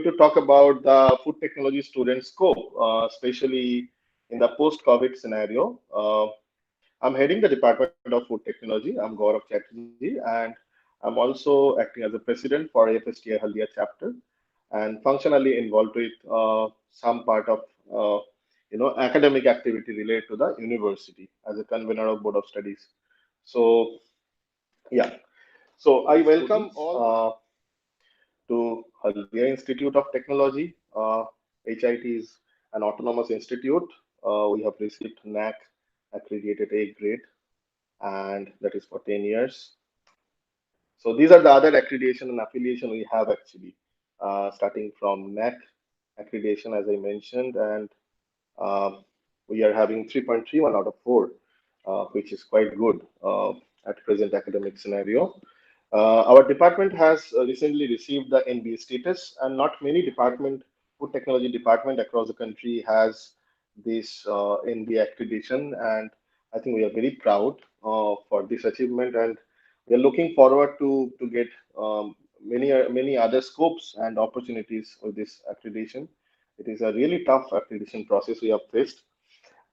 going to talk about the food technology student scope, especially in the post-COVID scenario. I'm heading the Department of Food Technology. I'm Gaurav Chatterjee, and I'm also acting as a president for AFSTI Haldia chapter, and functionally involved with some part of academic activity related to the university as a convener of Board of Studies. So yeah, so I welcome all to Haldia Institute of Technology. HIT is an autonomous institute. We have received NAC accredited A grade, and that is for 10 years. So these are the other accreditation and affiliation we have actually, starting from NAC accreditation, as I mentioned, and uh, we are having 3.31 out of 4, which is quite good at present academic scenario. Our department has recently received the NBA status, and not many food technology department across the country has this NBA accreditation, and I think we are very proud for this achievement, and we are looking forward to get many other scopes and opportunities with this accreditation. It is a really tough accreditation process we have faced.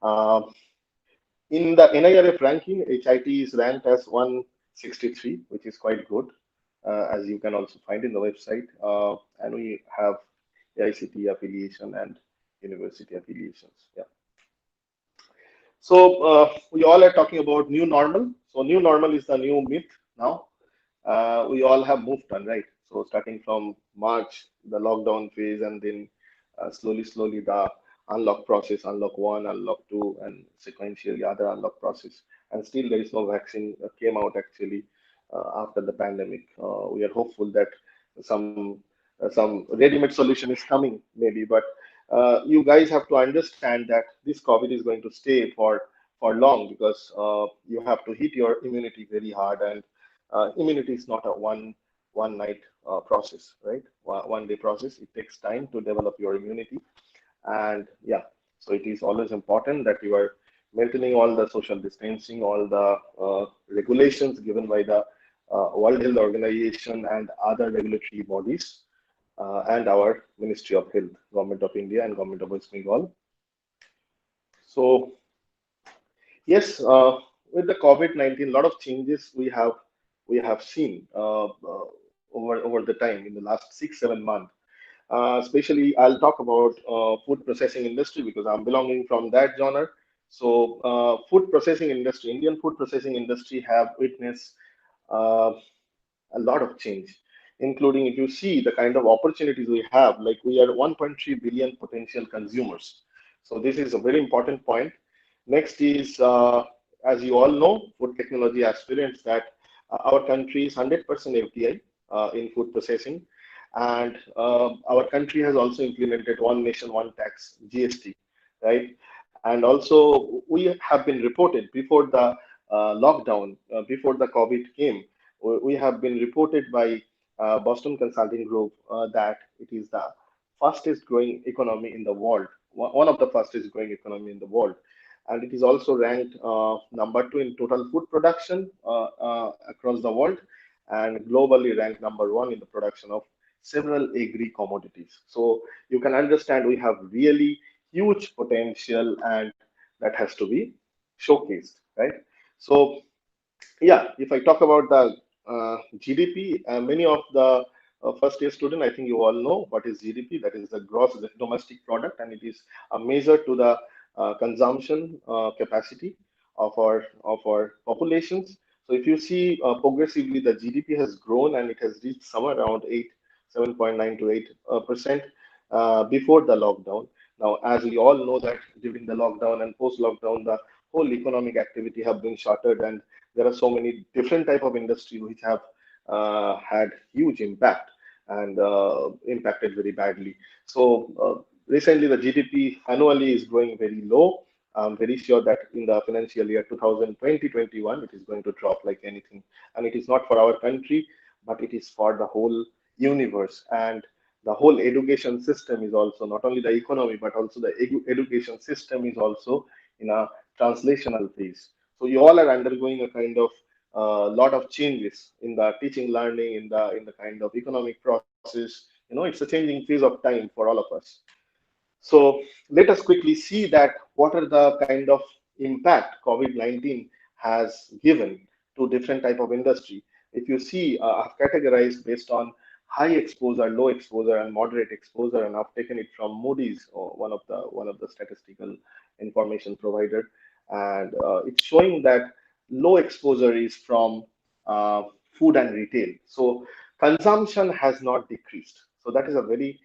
Uh, in the NIRF ranking, HIT is ranked as 163, which is quite good, as you can also find in the website. And we have AICT affiliation and university affiliations. Yeah. So we all are talking about new normal. So new normal is the new myth now. We all have moved on, right? So starting from March, the lockdown phase, and then slowly the unlock process, unlock one, unlock two, and sequentially other unlock process. And still there is no vaccine came out actually after the pandemic. We are hopeful that some ready-made solution is coming maybe, but you guys have to understand that this COVID is going to stay for long because you have to hit your immunity very hard, and immunity is not a one night process, right? One day process. It takes time to develop your immunity, and yeah, so it is always important that you are maintaining all the social distancing, all the regulations given by the World Health Organization and other regulatory bodies, and our Ministry of Health, Government of India and Government of West Bengal. So yes, with the COVID-19, a lot of changes we have seen over the time in the last 6 7 months. Especially, I'll talk about food processing industry because I'm belonging from that genre. So, food processing industry, Indian food processing industry have witnessed uh, a lot of change, including if you see the kind of opportunities we have, like we are 1.3 billion potential consumers. So this is a very important point. Next is, as you all know, food technology aspirants that our country is 100% FDI in food processing. And our country has also implemented one nation, one tax, GST, right? And also we have been reported before the lockdown, before the COVID came, we have been reported by Boston Consulting Group that it is the fastest growing economy in the world, one of the fastest growing economy in the world. And it is also ranked number 2 in total food production across the world, and globally ranked number 1 in the production of several agri commodities. So you can understand we have really huge potential, and that has to be showcased, right? So yeah, if I talk about the GDP, many of the first year student, I think you all know what is GDP. That is the gross domestic product, and it is a measure to the consumption capacity of our populations. So if you see progressively, the GDP has grown and it has reached somewhere around 7.9 to 8% before the lockdown. Now, as we all know that during the lockdown and post-lockdown, the whole economic activity have been shuttered, and there are so many different type of industry which have had huge impact and impacted very badly. So recently the GDP annually is growing very low. I'm very sure that in the financial year 2020-21 it is going to drop like anything, and it is not for our country, but it is for the whole universe. And the whole education system is also, not only the economy but also the education system is also in a translational phase. So you all are undergoing a kind of lot of changes in the teaching, learning, in the kind of economic process, It's a changing phase of time for all of us. So let us quickly see that what are the kind of impact COVID-19 has given to different type of industry. If you see, I've categorized based on high exposure, low exposure, and moderate exposure, and I've taken it from Moody's, or one of the statistical information provider, and it's showing that low exposure is from uh, food and retail. So consumption has not decreased. So that is a very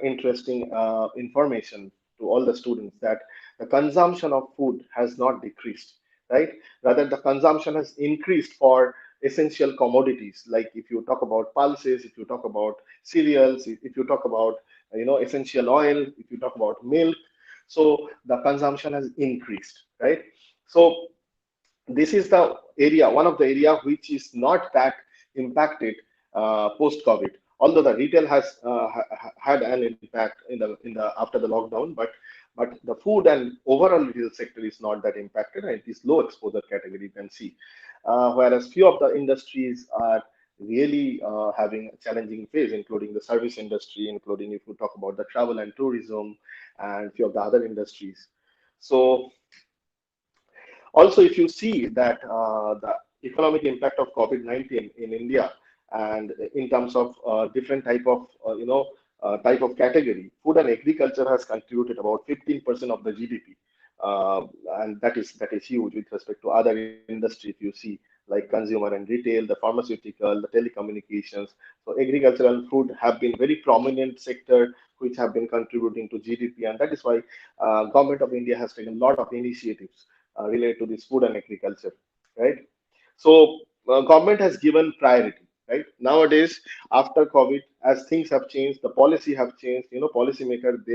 interesting information to all the students, that the consumption of food has not decreased, right? Rather, the consumption has increased for essential commodities. Like if you talk about pulses, if you talk about cereals, if you talk about essential oil, if you talk about milk, so the consumption has increased, right? So this is the area, one of the area which is not that impacted post COVID. Although the retail has had an impact in the after the lockdown, but the food and overall retail sector is not that impacted, and it is low exposure category, you can see. Whereas few of the industries are really having a challenging phase, including the service industry, including if you talk about the travel and tourism, and few of the other industries. So also, if you see that the economic impact of COVID-19 in India, and in terms of different type of category, food and agriculture has contributed about 15% of the GDP, uh, and that is huge with respect to other industry. If you see, like consumer and retail, the pharmaceutical, the telecommunications, so agriculture and food have been very prominent sector which have been contributing to GDP, and that is why government of India has taken a lot of initiatives related to this food and agriculture, right? So government has given priority, right? Nowadays, after COVID, as things have changed, the policy have changed. Policymakers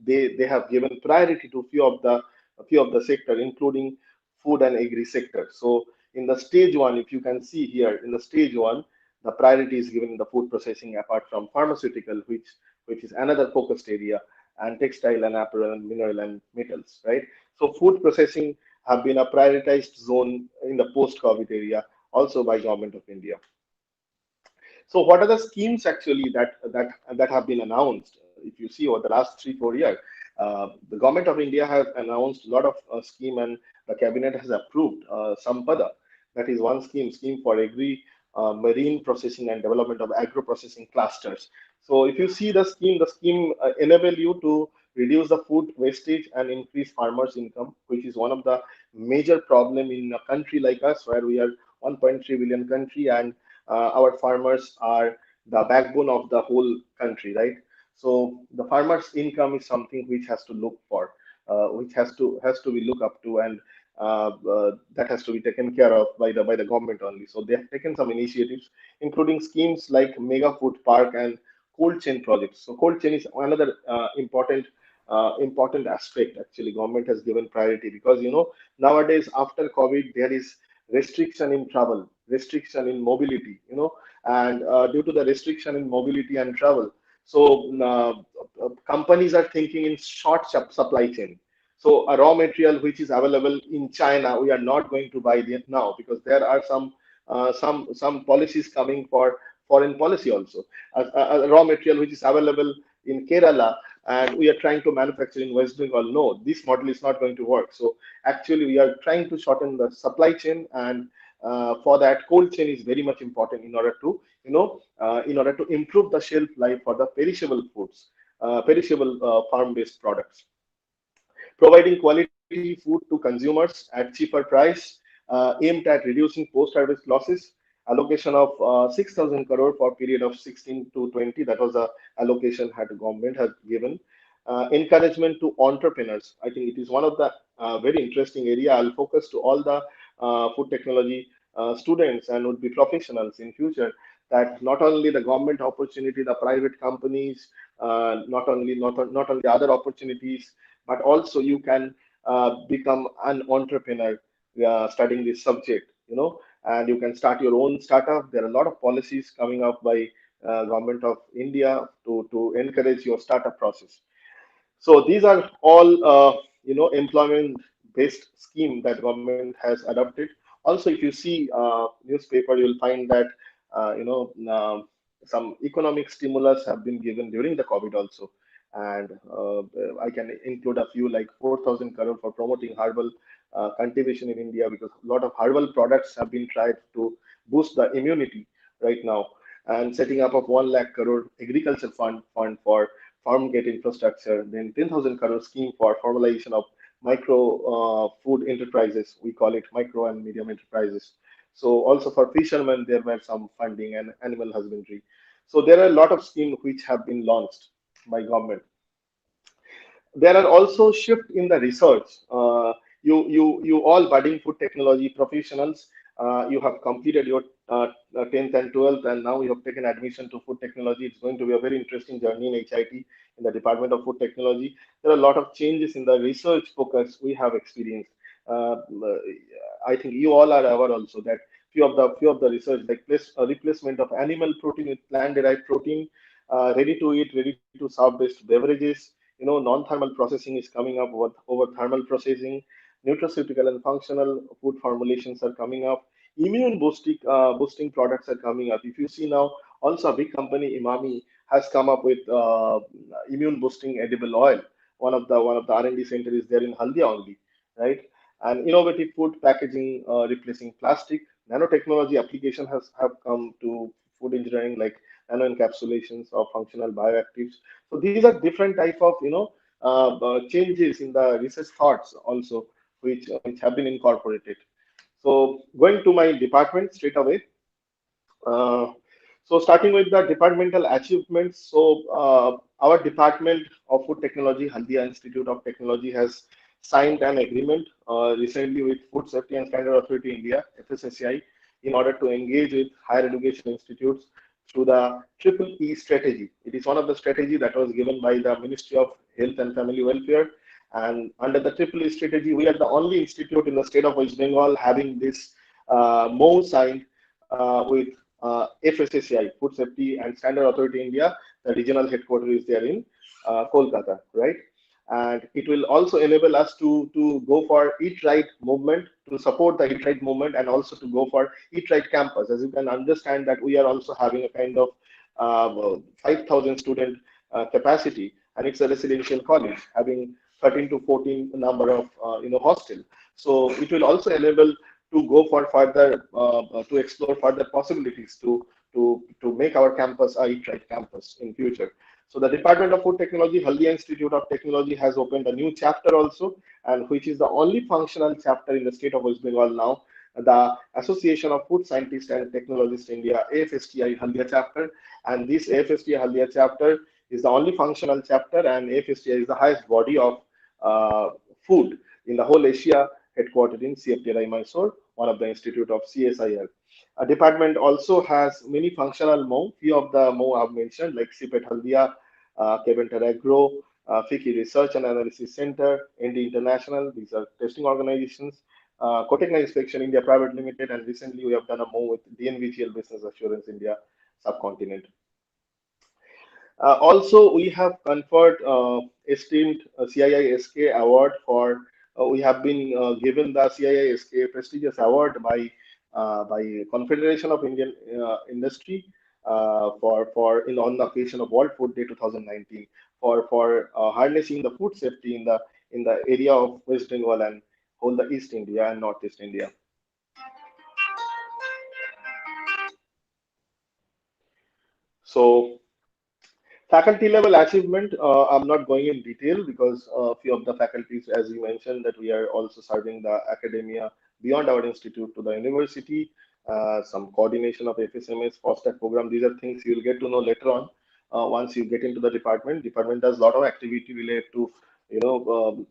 they have given priority to few of the sector, including food and agri sector. So in the stage one, if you can see here, in the stage one, the priority is given in the food processing, apart from pharmaceutical, which is another focused area, and textile and apparel and mineral and metals, right? So food processing have been a prioritized zone in the post-COVID area, also by Government of India. So what are the schemes actually that have been announced? If you see over the last 3 4 years, the Government of India has announced a lot of scheme, and the cabinet has approved Sampada. That is one scheme for agri marine processing and development of agro processing clusters. So if you see the scheme enable you to reduce the food wastage and increase farmers' income, which is one of the major problem in a country like us, where we are 1.3 billion country, and our farmers are the backbone of the whole country, right? So the farmers' income is something which has to look for, which has to be looked up to, and that has to be taken care of by the government only. So they have taken some initiatives, including schemes like mega food park and cold chain projects. So cold chain is another important aspect. Actually, government has given priority, because nowadays after COVID there is restriction in travel, restriction in mobility, and due to the restriction in mobility and travel, so companies are thinking in short supply chain. So a raw material which is available in China, we are not going to buy it now, because there are some policies coming for foreign policy also. A raw material which is available in Kerala, and we are trying to manufacture in West Bengal. No, this model is not going to work. So actually, we are trying to shorten the supply chain, and for that, cold chain is very much important in order to improve the shelf life for the perishable foods, perishable farm-based products, providing quality food to consumers at cheaper price, aimed at reducing post-harvest losses. Allocation of 6,000 crore for period of 16 to 20. That was the allocation had government has given. Encouragement to entrepreneurs. I think it is one of the very interesting area. I'll focus to all the food technology students and would be professionals in future, that not only the government opportunity, the private companies, not only other opportunities, but also you can become an entrepreneur studying this subject, and you can start your own startup. There are a lot of policies coming up by government of India to encourage your startup process. So these are all employment based scheme that government has adopted. Also, if you see newspaper, you'll find that uh, you know uh, some economic stimulus have been given during the COVID also. And I can include a few like 4,000 crore for promoting herbal cultivation in India, because a lot of herbal products have been tried to boost the immunity right now. And setting up of 1 lakh crore agriculture fund for farm gate infrastructure, then 10,000 crore scheme for formalization of micro food enterprises. We call it micro and medium enterprises. So also for fishermen, there were some funding and animal husbandry. So there are a lot of schemes which have been launched by government. There are also shift in the research. You all budding food technology professionals, you have completed your 10th and 12th, and now you have taken admission to food technology. It's going to be a very interesting journey in HIT, in the Department of Food Technology. There are a lot of changes in the research focus we have experienced. I think you all are aware also that few of the research, like replacement of animal protein with plant-derived protein, ready to eat, ready to serve based beverages, non-thermal processing is coming up over thermal processing. Nutraceutical and functional food formulations are coming up. Immune boosting products are coming up. If you see now, also a big company, Imami, has come up with immune boosting edible oil. One of the R&D center is there in Haldia only, right? And innovative food packaging replacing plastic. Nanotechnology application has have come to food engineering, like nano encapsulations of functional bioactives. So these are different type of changes in the research thoughts also, which have been incorporated. So going to my department straight away. Uh, so starting with the departmental achievements. So our Department of Food Technology, Haldia Institute of Technology, has signed an agreement recently with Food Safety and Standard Authority India, FSSAI, in order to engage with higher education institutes through the Triple E strategy. It is one of the strategy that was given by the Ministry of Health and Family Welfare. And under the Triple E strategy, we are the only institute in the state of West Bengal having this MOU signed with FSSAI, Food Safety and Standard Authority India. The regional headquarters is there in Kolkata, right? And it will also enable us to go for Eat Right movement, to support the Eat Right movement, and also to go for Eat Right campus. As you can understand that we are also having a kind of 5,000 student capacity, and it's a residential college having 13 to 14 number of hostel. So it will also enable to go for further to explore further possibilities to make our campus a Eat Right campus in future. So the Department of Food Technology, Haldia Institute of Technology, has opened a new chapter also, and which is the only functional chapter in the state of West Bengal now. The Association of Food Scientists and Technologists India, AFSTI Haldia chapter, and this AFSTI Haldia chapter is the only functional chapter, and AFSTI is the highest body of food in the whole Asia, headquartered in CFTRI Mysore, one of the institute of CSIR. A department also has many functional MO. Few of the MO I've mentioned, like CPET Haldia, Keventer Agro, FICCI Research and Analysis Center, ND International. These are testing organizations. Cotecna Inspection India Private Limited, and recently we have done a MO with DNVGL Business Assurance India Subcontinent. Also, we have conferred esteemed CII-SK award for. We have been given the CII-SK prestigious award by Confederation of Indian Industry for on the occasion of World Food Day 2019 for harnessing the food safety in the area of West Bengal and whole the East India and Northeast India. So faculty level achievement, I'm not going in detail because a few of the faculties, as you mentioned, that we are also serving the academia beyond our institute to the university, some coordination of FSMS, FOSTAC program. These are things you'll get to know later on once you get into the department. Department does a lot of activity related to,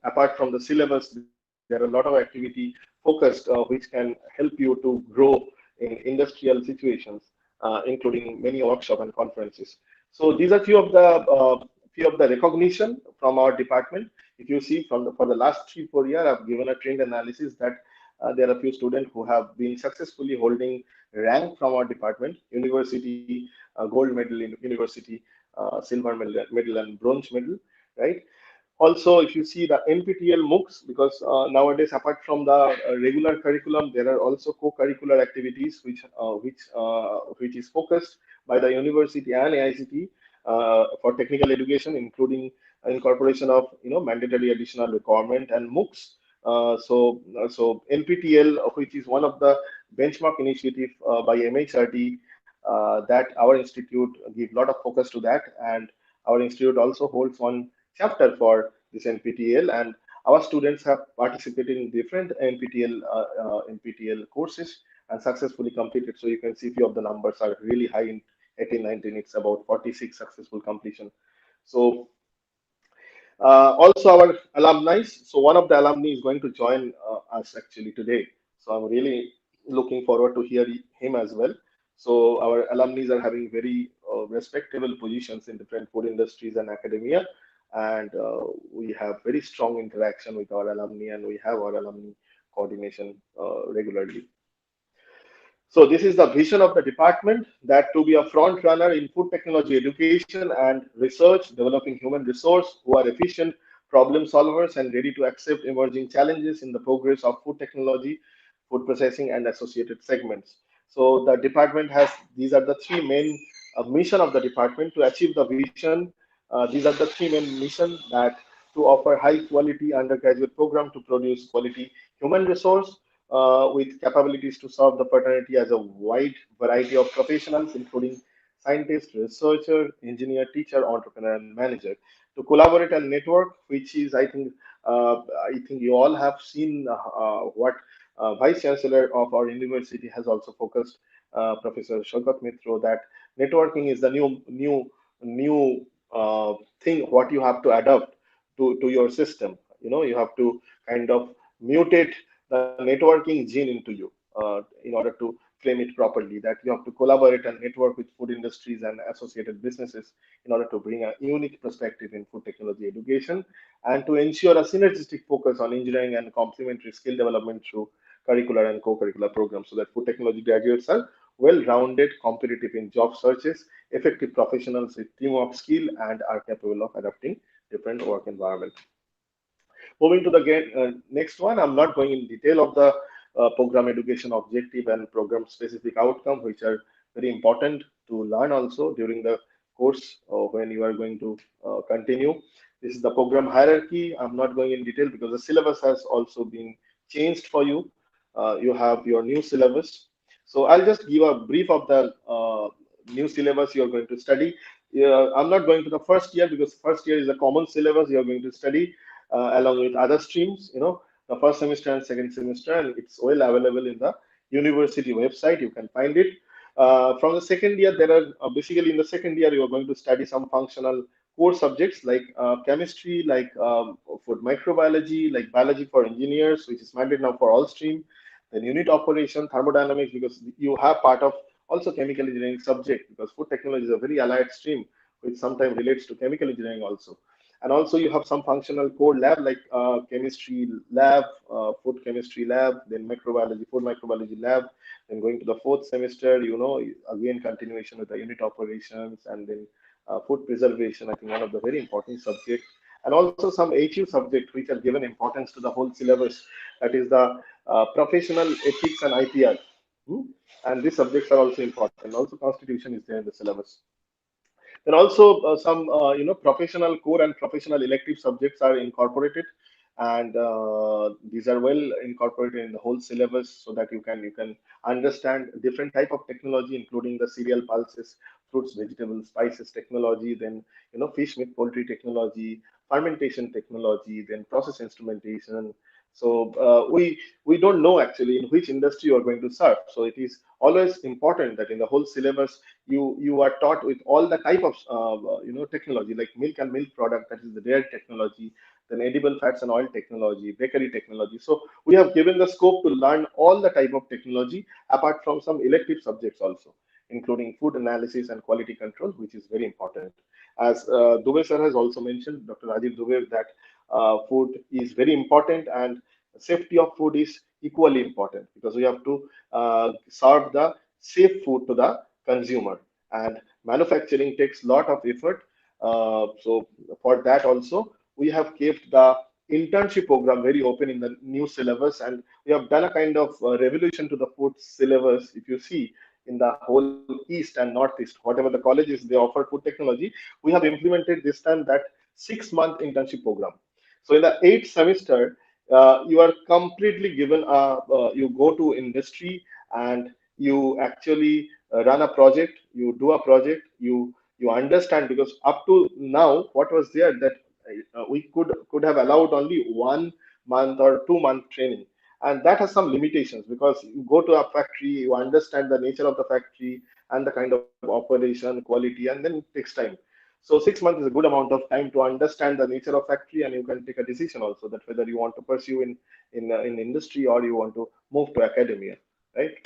apart from the syllabus, there are a lot of activity focused which can help you to grow in industrial situations, including many workshops and conferences. So these are few of the recognition from our department. If you see for the last 3-4 years, I've given a trend analysis that there are a few students who have been successfully holding rank from our department, university, gold medal in university, silver medal and bronze medal, right? Also, if you see the NPTEL MOOCs, because nowadays, apart from the regular curriculum, there are also co-curricular activities which is focused by the university and AICT for technical education, including incorporation of mandatory additional requirement and MOOCs. So NPTEL, which is one of the benchmark initiative by MHRD, that our institute give lot of focus to that, and our institute also holds one chapter for this NPTEL, and our students have participated in different NPTEL courses and successfully completed. So you can see few of the numbers are really high in 18, 19. It's about 46 successful completion. So also our alumni. So one of the alumni is going to join us actually today. So I'm really looking forward to hear him as well. So our alumni are having very respectable positions in different food industries and academia, and we have very strong interaction with our alumni, and we have our alumni coordination regularly. So this is the vision of the department, that to be a front runner in food technology education and research, developing human resource who are efficient problem solvers and ready to accept emerging challenges in the progress of food technology, food processing and associated segments. So the department has, these are the three main mission of the department to achieve the vision. These are the three main mission, that to offer high quality undergraduate program to produce quality human resource with capabilities to serve the fraternity as a wide variety of professionals, including scientist, researcher, engineer, teacher, entrepreneur, and manager, to collaborate and network, which is, I think you all have seen what Vice Chancellor of our university has also focused, Professor Shaukat Mitro, that networking is the new thing what you have to adapt to your system. You have to kind of mutate the networking gene into you in order to frame it properly, that you have to collaborate and network with food industries and associated businesses in order to bring a unique perspective in food technology education, and to ensure a synergistic focus on engineering and complementary skill development through curricular and co-curricular programs, so that food technology graduates are well-rounded, competitive in job searches, effective professionals with teamwork skill, and are capable of adapting different work environment. Moving to the next one, I'm not going in detail of the program education objective and program specific outcome, which are very important to learn also during the course when you are going to continue. This is the program hierarchy. I'm not going in detail because the syllabus has also been changed for you. You have your new syllabus. So I'll just give a brief of the new syllabus you're going to study. I'm not going to the first year because first year is a common syllabus you're going to study along with other streams, the first semester and second semester, and it's well available in the university website. You can find it. From the second year, there are basically in the second year, you are going to study some functional core subjects like chemistry, like for microbiology, like biology for engineers, which is mandated now for all stream. Then unit operation, thermodynamics, because you have part of also chemical engineering subject, because food technology is a very allied stream, which sometimes relates to chemical engineering also. And also you have some functional core lab like chemistry lab, food chemistry lab, then microbiology, food microbiology lab. Then going to the fourth semester, again continuation with the unit operations, and then food preservation, I think one of the very important subjects. And also some HU subject which are given importance to the whole syllabus, that is the professional ethics and IPR. Hmm? And these subjects are also important. Also constitution is there in the syllabus. Then also some professional core and professional elective subjects are incorporated, and these are well incorporated in the whole syllabus, so that you can understand different type of technology, including the cereal pulses, fruits, vegetables, spices technology, then fish, meat, poultry technology, fermentation technology, then process instrumentation. So we don't know actually in which industry you are going to serve. So it is always important that in the whole syllabus you are taught with all the type of technology, like milk and milk product, that is the dairy technology, then edible fats and oil technology, bakery technology. So we have given the scope to learn all the type of technology apart from some elective subjects also, including food analysis and quality control, which is very important. As Dubey sir has also mentioned, Dr. Rajiv Dubey, that food is very important, and safety of food is equally important, because we have to serve the safe food to the consumer, and manufacturing takes lot of effort. So for that also we have kept the internship program very open in the new syllabus, and we have done a kind of revolution to the food syllabus. If you see in the whole east and northeast, whatever the colleges they offer food technology, we have implemented this time that 6 month internship program. So in the eighth semester, you are completely given you go to industry and you actually run a project, you do a project, you understand, because up to now what was there that we could have allowed only 1 month or 2 month training, and that has some limitations because you go to a factory, you understand the nature of the factory and the kind of operation quality, and then it takes time. So 6 months is a good amount of time to understand the nature of factory, and you can take a decision also that whether you want to pursue in industry or you want to move to academia, right?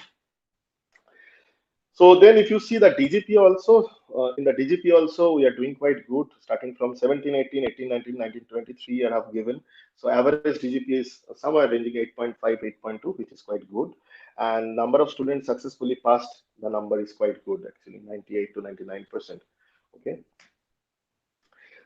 So then if you see the DGP also, in the DGP also, we are doing quite good, starting from 17, 18, 18, 19, 19, 23 I have given. So average DGP is somewhere ranging 8.5, 8.2, which is quite good. And number of students successfully passed, the number is quite good actually, 98 to 99%. Okay.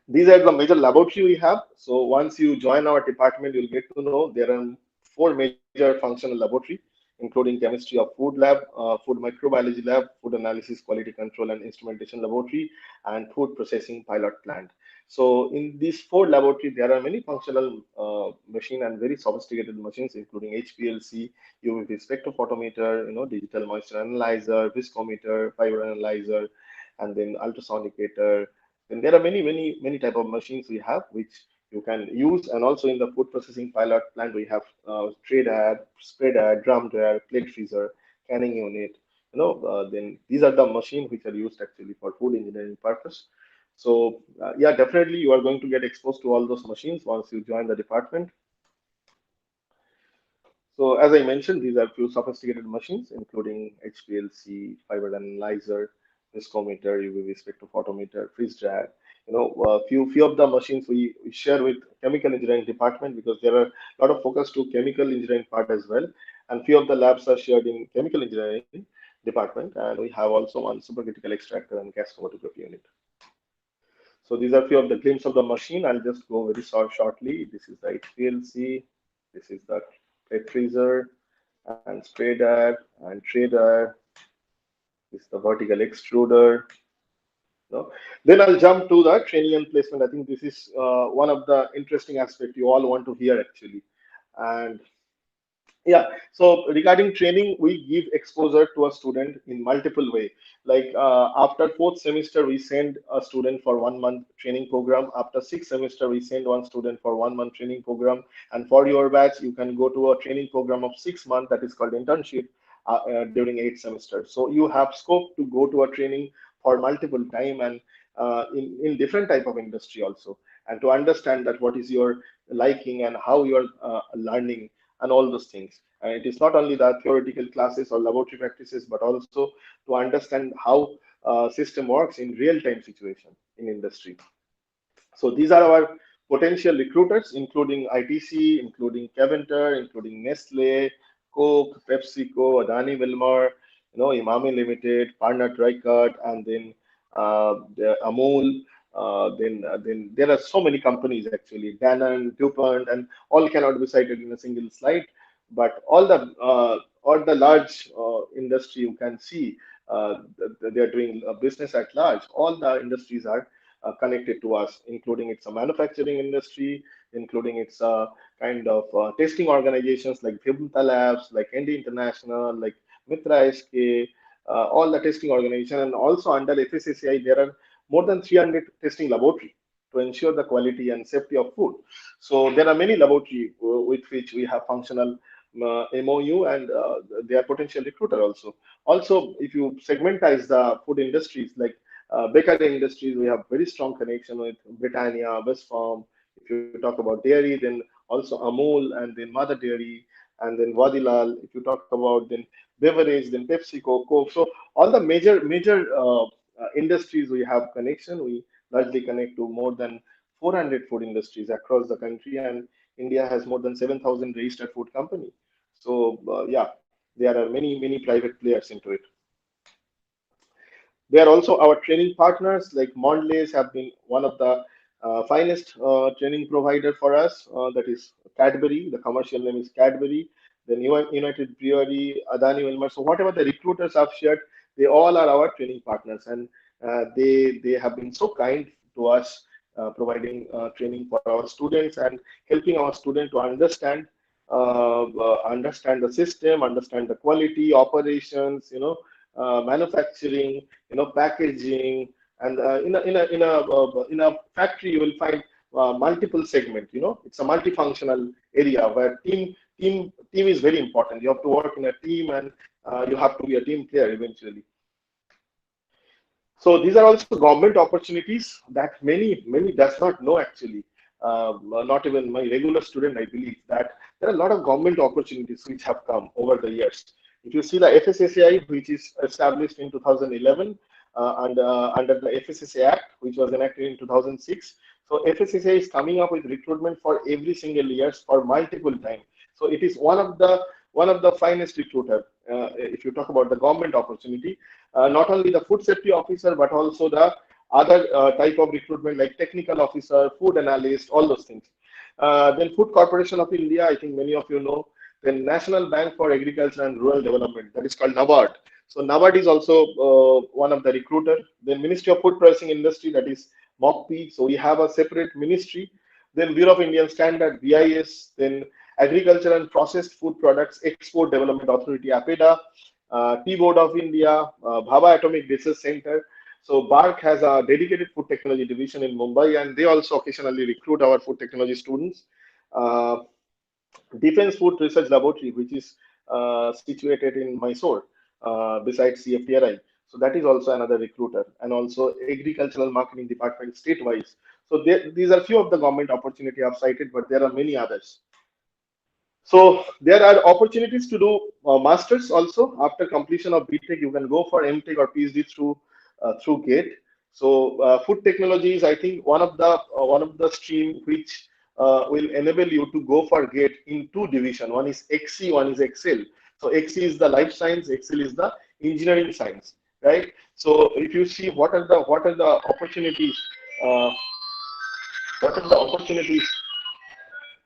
These are the major laboratory we have. So once you join our department, you'll get to know there are four major functional laboratory, including chemistry of food lab, food microbiology lab, food analysis, quality control and instrumentation laboratory, and food processing pilot plant. So in these four laboratory, there are many functional machine and very sophisticated machines, including HPLC, UV spectrophotometer, digital moisture analyzer, viscometer, fiber analyzer, and then ultrasonicator. And there are many type of machines we have which you can use. And also in the food processing pilot plant, we have tray dryer, spray dryer, drum dryer, plate freezer, canning unit. Then these are the machines which are used actually for food engineering purpose. So yeah, definitely you are going to get exposed to all those machines once you join the department. So as I mentioned, these are few sophisticated machines, including HPLC, fiber analyzer, viscometer, UV spectrophotometer, freeze dryer. Few of the machines we share with chemical engineering department because there are a lot of focus to chemical engineering part as well. And few of the labs are shared in chemical engineering department. And we have also one supercritical extractor and gas chromatography unit. So these are few of the glimpse of the machine. I'll just go very shortly. This is the HPLC. This is the plate freezer and spray dryer and tray dryer. This is the vertical extruder. No? Then I'll jump to the training and placement. I think this is one of the interesting aspects you all want to hear actually. And yeah, so regarding training, we give exposure to a student in multiple way. Like after fourth semester, we send a student for 1 month training program. After sixth semester, we send one student for 1 month training program. And for your batch, you can go to a training program of 6 months that is called internship during 8 semesters. So you have scope to go to a training for multiple time and in different type of industry also, and to understand that what is your liking and how you are learning and all those things. And it is not only the theoretical classes or laboratory practices, but also to understand how system works in real-time situation in industry. So these are our potential recruiters, including ITC, including Caventor, including Nestle, Coke, PepsiCo, Adani Wilmar, Imami Limited, Parnat Ricard, and then the Amul. Then there are so many companies actually, Danone, DuPont, and all cannot be cited in a single slide. But all the large industry you can see, they are doing business at large. All the industries are connected to us, including its manufacturing industry, including its kind of testing organizations like Vibhuta Labs, like ND International, like Mitra SK, all the testing organization, and also under FSSAI, there are more than 300 testing laboratory to ensure the quality and safety of food. So there are many laboratory with which we have functional MOU, and they are potential recruiter also. Also, if you segmentize the food industries like bakery industries, we have very strong connection with Britannia, Westfarm. If you talk about dairy, then also Amul, and then Mother Dairy, and then Vadilal. If you talk about then beverage, then PepsiCo, Coke. So all the major industries we have connection. We largely connect to more than 400 food industries across the country, and India has more than 7,000 registered food company. So yeah, there are many private players into it. They are also our training partners, like Mondelez have been one of the finest training provider for us, that is Cadbury. The commercial name is Cadbury. Then United Brewery, Adani Wilmar. So whatever the recruiters have shared, they all are our training partners, and they have been so kind to us, providing training for our students and helping our students to understand the system, understand the quality, operations, manufacturing, packaging, and in a factory you will find multiple segment. It's a multifunctional area where team is very important. You have to work in a team, and you have to be a team player eventually. So these are also government opportunities that many does not know actually. Not even my regular student, I believe that there are a lot of government opportunities which have come over the years. If you see the FSSAI, which is established in 2011 under the FSSAI Act, which was enacted in 2006. So FSSAI is coming up with recruitment for every single years for multiple time. So it is one of the finest recruiter. If you talk about the government opportunity, not only the food safety officer, but also the other type of recruitment like technical officer, food analyst, all those things. Then Food Corporation of India, I think many of you know. Then National Bank for Agriculture and Rural Development, that is called NABARD. So NABARD is also one of the recruiter. Then Ministry of Food Processing Industry, that is MOPP. So we have a separate ministry. Then Bureau of Indian Standard, BIS. Then Agriculture and Processed Food Products Export Development Authority, APEDA. Tea Board of India, Bhabha Atomic Research Center. So BARC has a dedicated food technology division in Mumbai, and they also occasionally recruit our food technology students. Uh, Defense Food Research Laboratory, which is situated in Mysore, besides CFTRI. So that is also another recruiter, and also Agricultural Marketing Department state-wise. So these are few of the government opportunity I've cited, but there are many others. So there are opportunities to do masters also. After completion of BTech, you can go for MTech or PhD through GATE. So food technology is, I think, one of the stream which will enable you to go for GATE in two division. One is XC, one is Excel. So XC is the life science, Excel is the engineering science, right? So if you see what are the opportunities, uh, what are the opportunities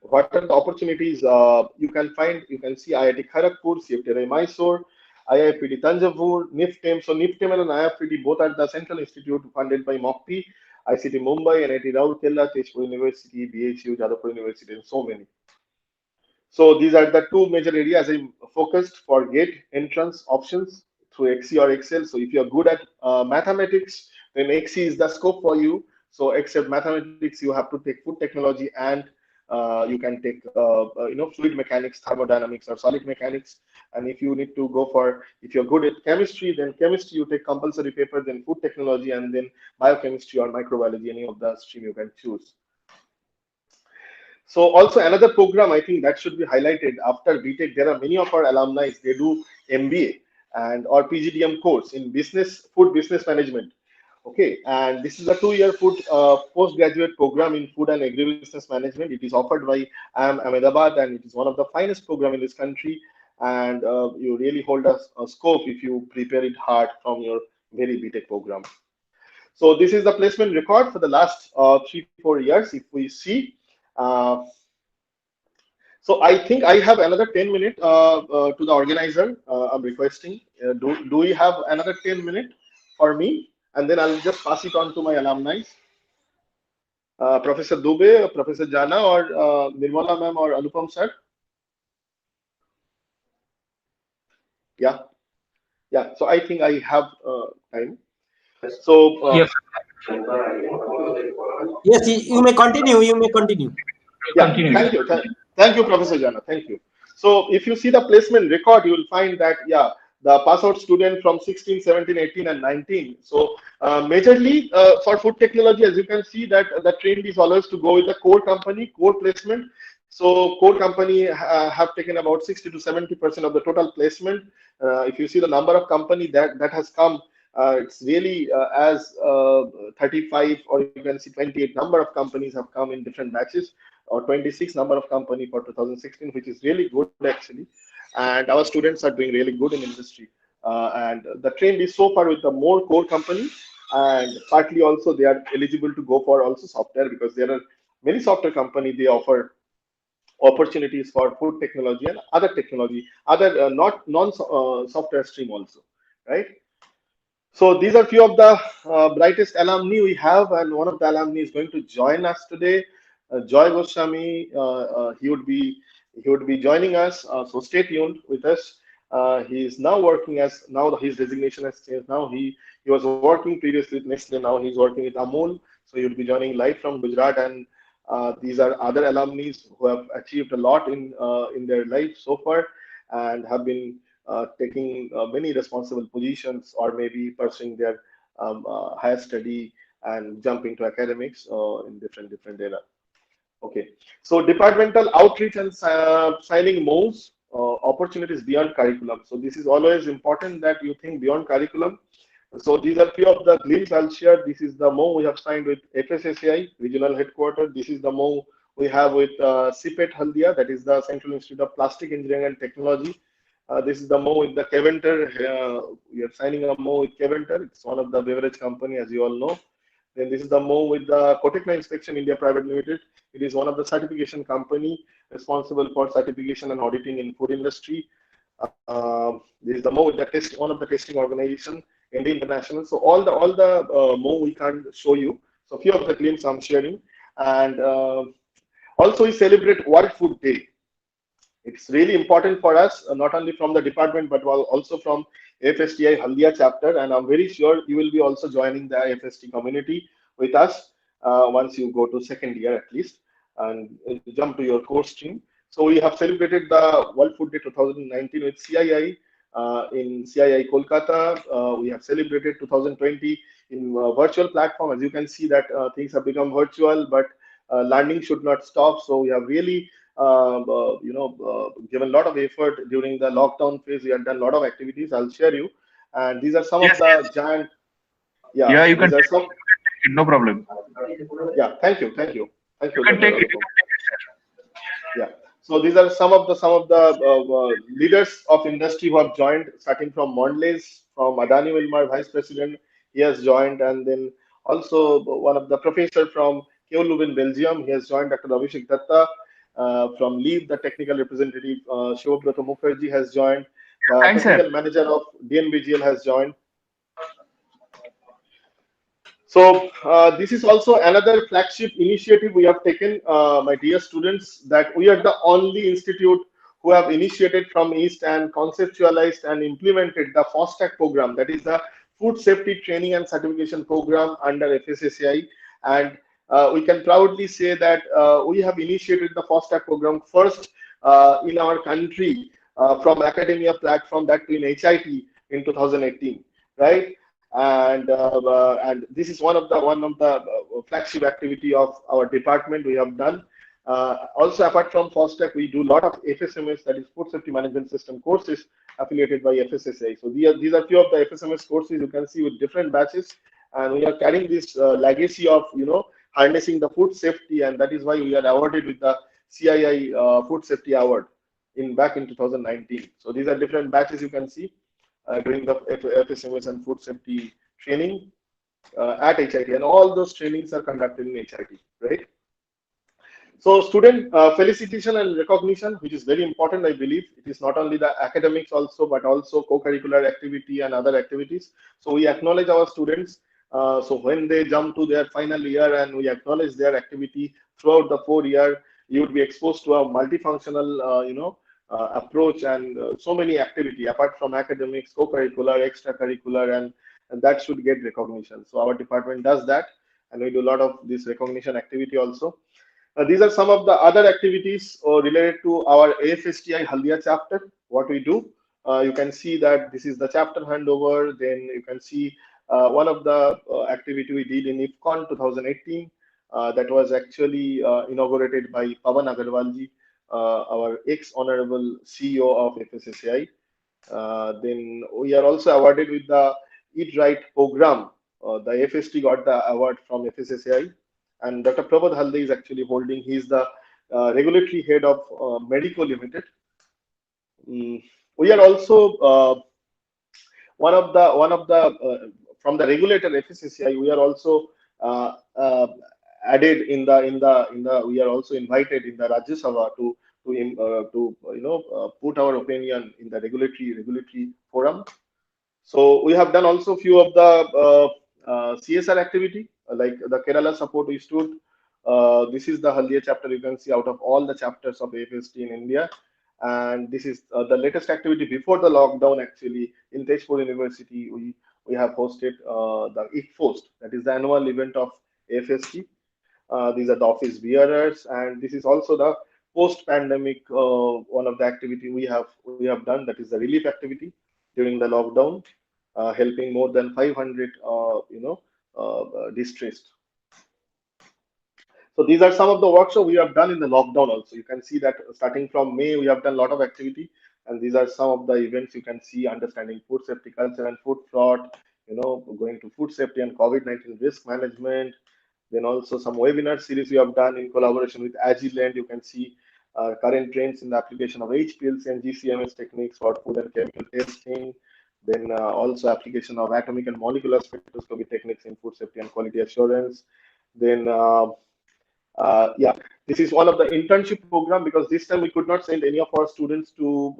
what are the opportunities you can see IIT Kharagpur, CFTI Mysore, IIPD Tanjavur, NIFTEM. So NIFTEM and IIPD both are the central institute funded by MOPPI, ICT Mumbai, NIT Rourkela, Tezpur University, BHU, Jadavpur University, and so many. So these are the two major areas I focused for GATE entrance options through XC or Excel. So if you are good at mathematics, then XC is the scope for you. So except mathematics, you have to take food technology, and you can take fluid mechanics, thermodynamics, or solid mechanics. And if you need to go for, if you're good at chemistry, then chemistry you take compulsory paper, then food technology, and then biochemistry or microbiology, any of the stream you can choose. So also another program I think that should be highlighted after BTech, there are many of our alumni, they do MBA and or PGDM course in food business management. Okay, and this is a 2-year food postgraduate program in food and agribusiness management. It is offered by IIM Ahmedabad, and it is one of the finest program in this country. And you really hold a scope if you prepare it hard from your very BTech program. So this is the placement record for the last 3-4 years. If we see, uh, so I think I have another 10 minutes to the organizer. I'm requesting. Do we have another 10 minutes for me? And then I'll just pass it on to my alumni. Professor Dubey, Professor Jana, or Nirmala ma'am, or Anupam sir. Yeah, yeah. So I think I have time. So Yes, Yes, you may continue. You may continue. yeah, continue. thank you, Professor Jana. Thank you. So if you see the placement record, you will find that, yeah, the pass out student from 16, 17, 18, and 19. So majorly for food technology, as you can see that the trend is always to go with the core company, core placement. So core company have taken about 60 to 70% of the total placement. If you see the number of company that has come, it's really as 35, or you can see 28 number of companies have come in different batches, or 26 number of company for 2016, which is really good actually. And our students are doing really good in industry. And the trend is so far with the more core company. and partly also they are eligible to go for also software, because there are many software company, they offer opportunities for food technology and other technology, other not non software stream also, right? So these are few of the brightest alumni we have, and one of the alumni is going to join us today, Joy Goswami. He would be joining us. So stay tuned with us. He is now working as, now his designation has changed. Now he was working previously with Nestle. Now he's working with Amul. So he will be joining live from Gujarat, and these are other alumni who have achieved a lot in their life so far, and have been taking many responsible positions, or maybe pursuing their higher study and jumping to academics in different area. Okay, so departmental outreach and signing moves, opportunities beyond curriculum. So this is always important that you think beyond curriculum. So these are few of the glimpse I'll share. This is the MO we have signed with FSSAI regional headquarters. This is the MO we have with CPET Haldia, that is the Central Institute of Plastic Engineering and Technology. This is the MO with the Keventer. We are signing a MO with Keventer. It's one of the beverage company, as you all know. Then this is the MO with the Cotecna Inspection India Private Limited. It is one of the certification company responsible for certification and auditing in food industry. This is the MO with the one of the testing organization, India International. So all the MO we can't show you. So few of the claims I'm sharing, and also we celebrate World Food Day. It's really important for us, not only from the department, but also from FSTI Haldia chapter. And I'm very sure you will be also joining the FST community with us once you go to second year at least, and jump to your course stream. So we have celebrated the World Food Day 2019 with CII in CII Kolkata. We have celebrated 2020 in virtual platform. As you can see that things have become virtual, but learning should not stop. So we have really given a lot of effort during the lockdown phase. We have done a lot of activities. I'll share you, and these are some of Yes, the yes. giant. Yeah, Yeah, you can these are take some. it, no problem. Yeah, thank You you, can Dr. take it. Anupam. Yeah. So these are some of the leaders of industry who have joined, starting from Mondelez, from Adani Wilmar, Vice President. He has joined, and then also one of the professor from KU Leuven, Belgium. He has joined. Dr. Abhishek Datta from LEAP, the technical representative. Shivabrata Mukherjee has joined. The Thanks, sir. technical manager of DNBGL has joined. So this is also another flagship initiative we have taken, my dear students, that we are the only institute who have initiated from East and conceptualized and implemented the FOSTAC program, that is the Food Safety Training and Certification Program under FSSAI. And we can proudly say that we have initiated the FOSTAC program first in our country from academia platform, that in HIT in 2018, right? And this is one of the flagship activity of our department we have done. Also, apart from FOSTEC, we do a lot of FSMS, that is Food Safety Management System courses affiliated by FSSAI. So these are few of the FSMS courses you can see with different batches, and we are carrying this legacy of harnessing the food safety, and that is why we are awarded with the CII Food Safety Award back in 2019. So these are different batches you can see during the FSMS and food safety training at HIT, and all those trainings are conducted in HIT, right? So student felicitation and recognition, which is very important, I believe. It is not only the academics also, but also co-curricular activity and other activities. So we acknowledge our students. So when they jump to their final year and we acknowledge their activity throughout the 4 year, you would be exposed to a multifunctional, approach, and so many activity apart from academics, co-curricular, extracurricular, and that should get recognition. So our department does that, and we do a lot of this recognition activity also. These are some of the other activities related to our AFSTI Haldia chapter, what we do. You can see that this is the chapter handover. Then you can see one of the activity we did in IFCON 2018. That was actually inaugurated by Pawan Agarwalji, our ex-honorable CEO of FSSAI. Then we are also awarded with the Eat Right program. The FST got the award from FSSAI, and Dr. Prabodh Halde is actually holding. He's the regulatory head of Medico Limited. We are also one of the from the regulator FSSAI, we are also added in the we are also invited in the Rajya Sabha to put our opinion in the regulatory forum. So we have done also few of the CSR activity, like the Kerala support institute. This is the Haldia chapter you can see out of all the chapters of AFST in India. And this is the latest activity before the lockdown. Actually, in Tezpur University, we have hosted the ICFOST, that is the annual event of AFST. These are the office bearers, and this is also the post-pandemic one of the activity we have done. That is the relief activity during the lockdown, helping more than 500 distressed. So these are some of the workshops we have done in the lockdown also. You can see that starting from May, we have done a lot of activity. And these are some of the events you can see: understanding food safety culture and food fraud, going to food safety and COVID-19 risk management. Then also some webinar series we have done in collaboration with Agilent. You can see current trends in the application of HPLC and GCMS techniques for food and chemical testing. Then also application of atomic and molecular spectroscopy techniques in food safety and quality assurance. Then yeah, this is one of the internship program, because this time we could not send any of our students to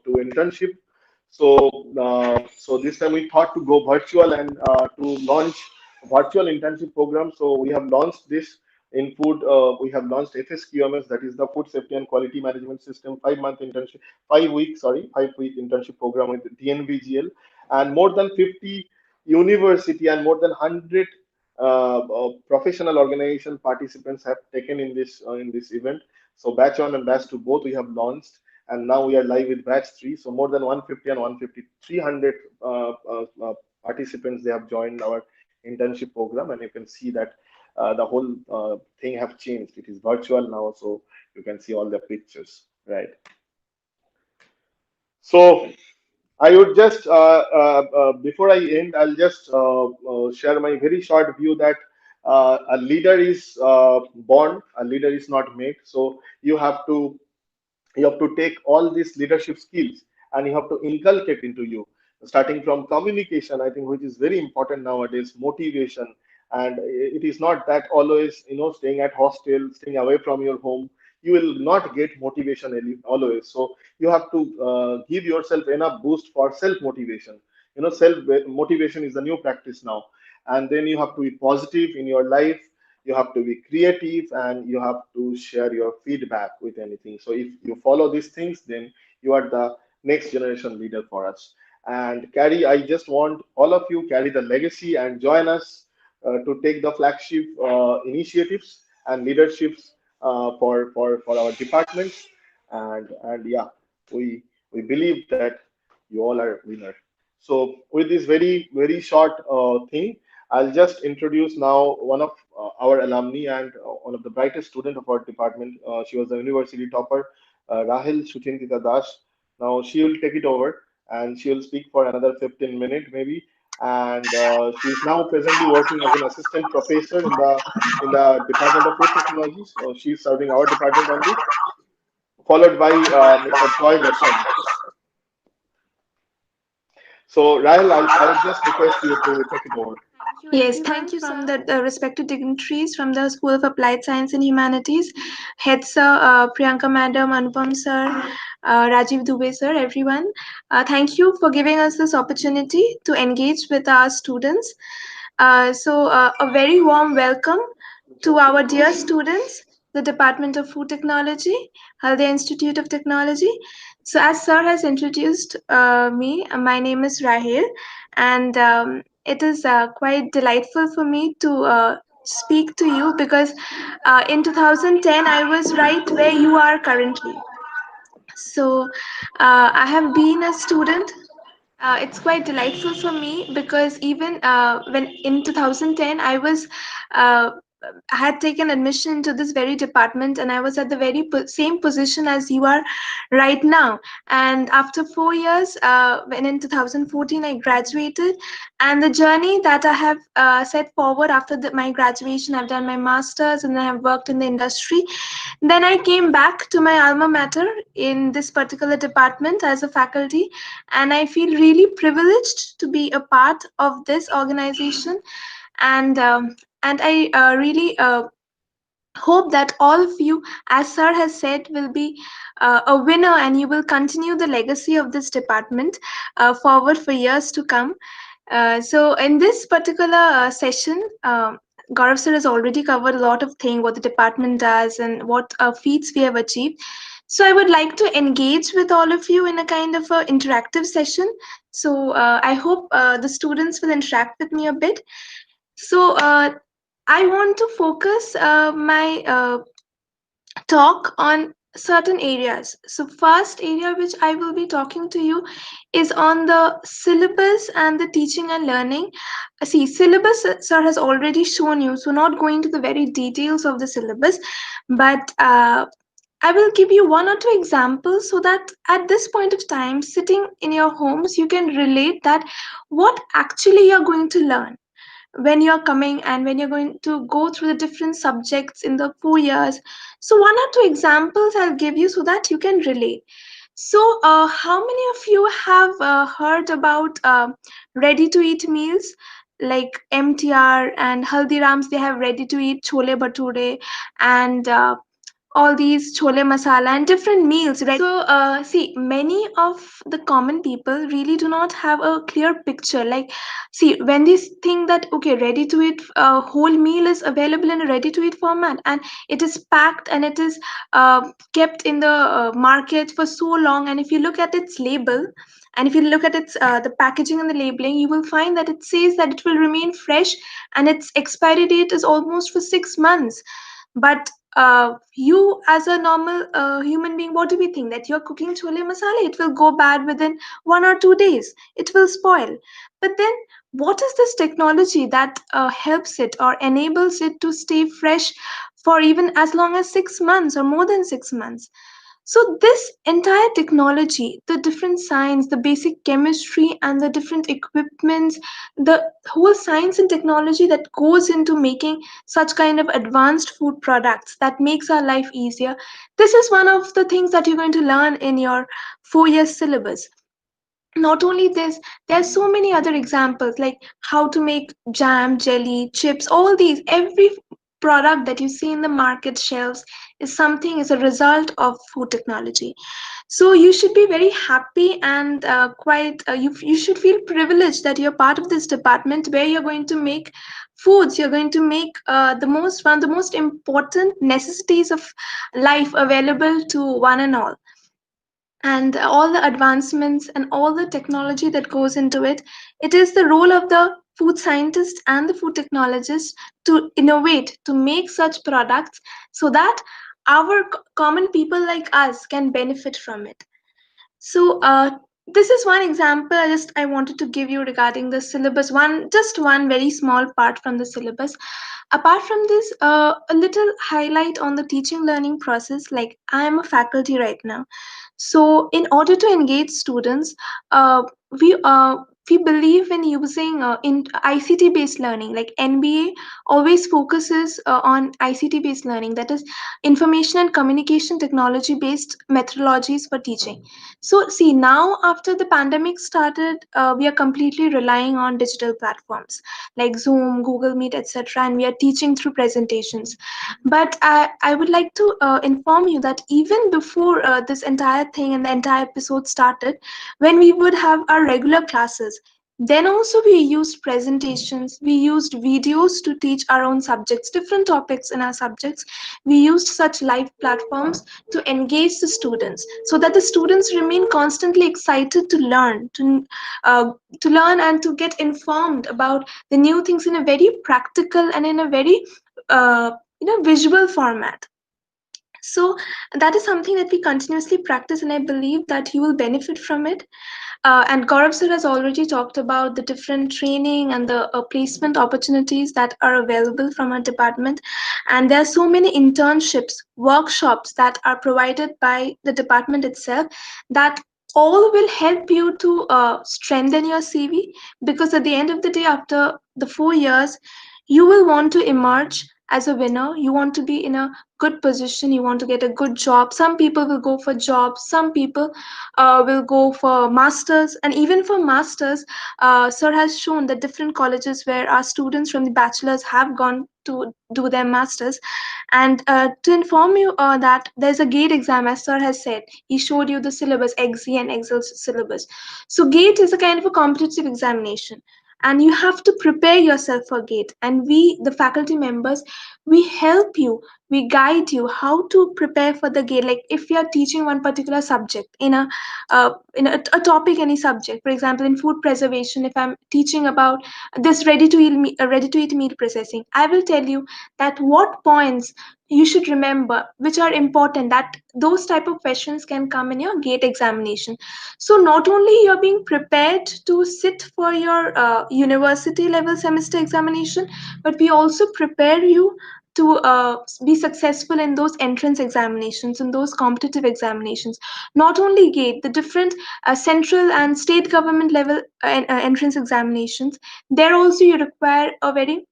internship. So this time we thought to go virtual and to launch virtual internship program. So we have launched this in food. We have launched FSQMS, that is the Food Safety and Quality Management System 5-month internship, 5-week internship program with DNVGL, and more than 50 university and more than 100 professional organization participants have taken in this event. So batch 1 and batch 2 both we have launched, and now we are live with batch 3. So more than 150 and 150, 300 participants, they have joined our internship program, and you can see that the whole thing have changed. It is virtual now, so you can see all the pictures, right? So I would just, before I end, I'll just share my very short view that a leader is born, a leader is not made. So you have to take all these leadership skills and you have to inculcate into you, starting from communication, I think, which is very important nowadays, motivation. And it is not that always, staying at hostel, staying away from your home, you will not get motivation always. So you have to give yourself enough boost for self motivation. Self motivation is the new practice now. And then you have to be positive in your life, you have to be creative, and you have to share your feedback with anything. So if you follow these things, then you are the next generation leader for us. And carry, I just want all of you carry the legacy and join us to take the flagship initiatives and leaderships for our departments. And yeah, we believe that you all are winner. So with this very short thing, I'll just introduce now one of our alumni and one of the brightest student of our department. She was a university topper, Rahil Suchintita Das. Now she will take it over and she will speak for another 15 minutes maybe. And she is now presently working as an assistant professor in the Department of Food Technology. So she is serving our department only, followed by Mr. Joy Goswami. So Rahil, I'll just request you to take it over. Yes, thank you from the respected dignitaries from the School of Applied Science and Humanities, Head Sir, Priyanka Madam, Anupam Sir, Rajiv Dubey Sir, everyone. Thank you for giving us this opportunity to engage with our students. A very warm welcome to our dear students, the Department of Food Technology, Haldia Institute of Technology. So, as Sir has introduced me, my name is Rahel, and it is quite delightful for me to speak to you because in 2010 I was right where you are currently. So, I have been a student. It's quite delightful for me because even when in 2010 I was uh, had taken admission to this very department, and I was at the very same position as you are right now. And after 4 years, when in 2014 I graduated, and the journey that I have set forward after my graduation, I've done my master's and then I've worked in the industry. Then I came back to my alma mater in this particular department as a faculty, and I feel really privileged to be a part of this organization. And I really hope that all of you, as sir has said, will be a winner, and you will continue the legacy of this department forward for years to come. So in this particular session, Gaurav sir has already covered a lot of things, what the department does and what feats we have achieved. So I would like to engage with all of you in a kind of a interactive session. So I hope the students will interact with me a bit. So I want to focus my talk on certain areas. So first area which I will be talking to you is on the syllabus and the teaching and learning. See, syllabus sir has already shown you, so not going to the very details of the syllabus, but I will give you one or two examples so that at this point of time, sitting in your homes, you can relate that what actually you're going to learn when you're coming and when you're going to go through the different subjects in the 4 years. So one or two examples I'll give you so that you can relate. So how many of you have heard about ready to eat meals like MTR and Haldirams? They have ready to eat chole bhature and all these chole masala and different meals, right? So see, many of the common people really do not have a clear picture. Like, see, when they think that okay, ready to eat whole meal is available in a ready to eat format, and it is packed and it is kept in the market for so long, and if you look at its label, and if you look at its the packaging and the labeling, you will find that it says that it will remain fresh and its expiry date is almost for 6 months. But you, as a normal human being, what do we think? That you're cooking chole masala, it will go bad within 1 or 2 days, it will spoil. But then, what is this technology that helps it or enables it to stay fresh for even as long as 6 months or more than 6 months? So, this entire technology, the different science, the basic chemistry, and the different equipments, the whole science and technology that goes into making such kind of advanced food products that makes our life easier. This is one of the things that you're going to learn in your 4 year syllabus. Not only this, there are so many other examples like how to make jam, jelly, chips, all these. Every product that you see in the market shelves is a result of food technology. So you should be very happy and quite you should feel privileged that you're part of this department where you're going to make foods, you're going to make one of the most important necessities of life available to one and all. And all the advancements and all the technology that goes into it, it is the role of the food scientist and the food technologist to innovate, to make such products so that our common people like us can benefit from it. So this is one example I wanted to give you regarding the syllabus, just one very small part from the syllabus. Apart from this, a little highlight on the teaching learning process. Like, I am a faculty right now, so in order to engage students, uh, we uh, we believe in using in ICT based learning. Like NBA always focuses on ICT based learning, that is information and communication technology based methodologies for teaching. So see, now after the pandemic started, we are completely relying on digital platforms like Zoom, Google Meet, etc., and we are teaching through presentations. But I would like to inform you that even before this entire thing and the entire episode started, when we would have our regular classes, then also we used presentations, we used videos to teach our own subjects, different topics in our subjects. We used such live platforms to engage the students so that the students remain constantly excited to learn and to get informed about the new things in a very practical and in a very visual format. So that is something that we continuously practice, and I believe that you will benefit from it. And Gaurav sir has already talked about the different training and the placement opportunities that are available from our department. And there are so many internships, workshops that are provided by the department itself that all will help you to strengthen your CV, because at the end of the day, after the 4 years, you will want to emerge as a winner. You want to be in a good position, you want to get a good job. Some people will go for jobs, some people will go for masters, and even for masters, sir has shown that different colleges where our students from the bachelors have gone to do their masters. And to inform you that there's a gate exam, as sir has said, he showed you the syllabus, XE and Excel syllabus. So gate is a kind of a competitive examination, and you have to prepare yourself for gate. And we, the faculty members, we help you, we guide you how to prepare for the gate. Like if you are teaching one particular subject in a topic, any subject, for example in food preservation, if I'm teaching about this ready to eat meal processing, I will tell you that what points you should remember, which are important, that those type of questions can come in your gate examination. So not only you're being prepared to sit for your university level semester examination, but we also prepare you to be successful in those entrance examinations and those competitive examinations. Not only gate, the different central and state government level entrance examinations, there also you require a very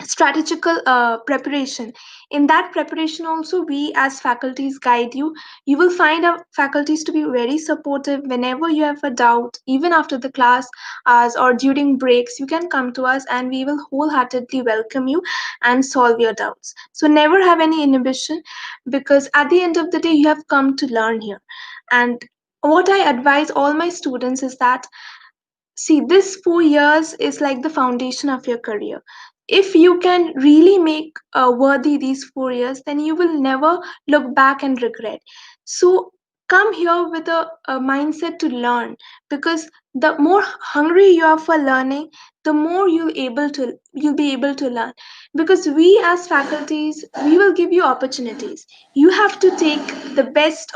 strategical preparation. In that preparation also, we as faculties guide you. You will find our faculties to be very supportive. Whenever you have a doubt, even after the class hours or during breaks, you can come to us and we will wholeheartedly welcome you and solve your doubts. So never have any inhibition, because at the end of the day, you have come to learn here. And what I advise all my students is that, see, this 4 years is like the foundation of your career. If you can really make worthy these 4 years, then you will never look back and regret. So come here with a mindset to learn, because the more hungry you are for learning, the more you'll be able to learn. Because we as faculties, we will give you opportunities. You have to take the best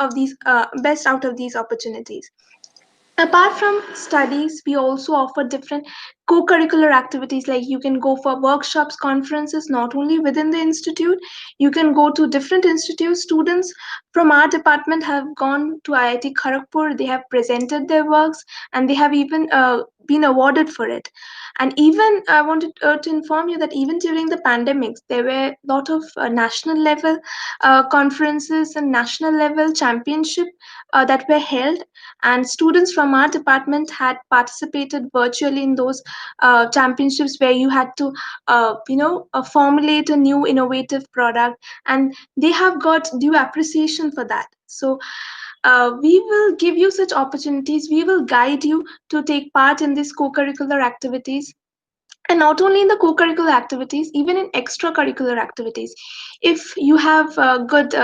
out of these opportunities. Apart from studies, we also offer different co-curricular activities. Like you can go for workshops, conferences, not only within the institute, you can go to different institutes. Students from our department have gone to IIT Kharagpur, they have presented their works, and they have even been awarded for it. And even I wanted to inform you that even during the pandemics, there were a lot of national level conferences and national level championship that were held, and students from our department had participated virtually in those championships, where you had to formulate a new innovative product, and they have got due appreciation for that. So we will give you such opportunities, we will guide you to take part in these co-curricular activities. And not only in the co-curricular activities, even in extracurricular activities. If you have good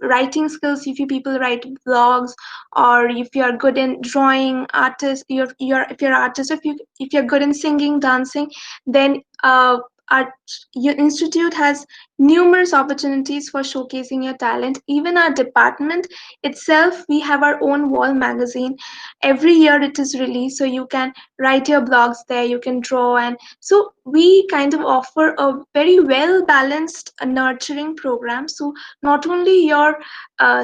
writing skills, if you people write blogs, or if you are good in drawing artist, if you're artist, if you're good in singing, dancing, then our your institute has numerous opportunities for showcasing your talent. Even our department itself, we have our own wall magazine. Every year it is released, so you can write your blogs there, you can draw. And so we kind of offer a very well balanced nurturing program. So not only your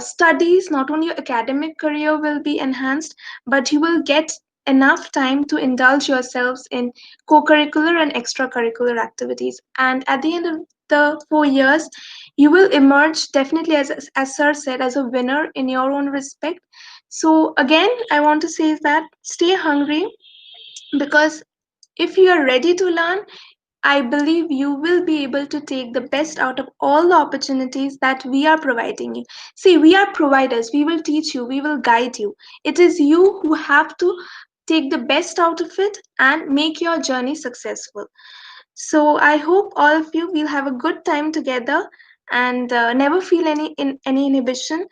studies, not only your academic career will be enhanced, but you will get enough time to indulge yourselves in co-curricular and extracurricular activities. And at the end of the 4 years, you will emerge definitely, as sir said, as a winner in your own respect. So again, I want to say is that stay hungry, because if you are ready to learn, I believe you will be able to take the best out of all the opportunities that we are providing you. See, we are providers. We will teach you, we will guide you. It is you who have to take the best out of it and make your journey successful. So I hope all of you will have a good time together, and never feel any inhibition.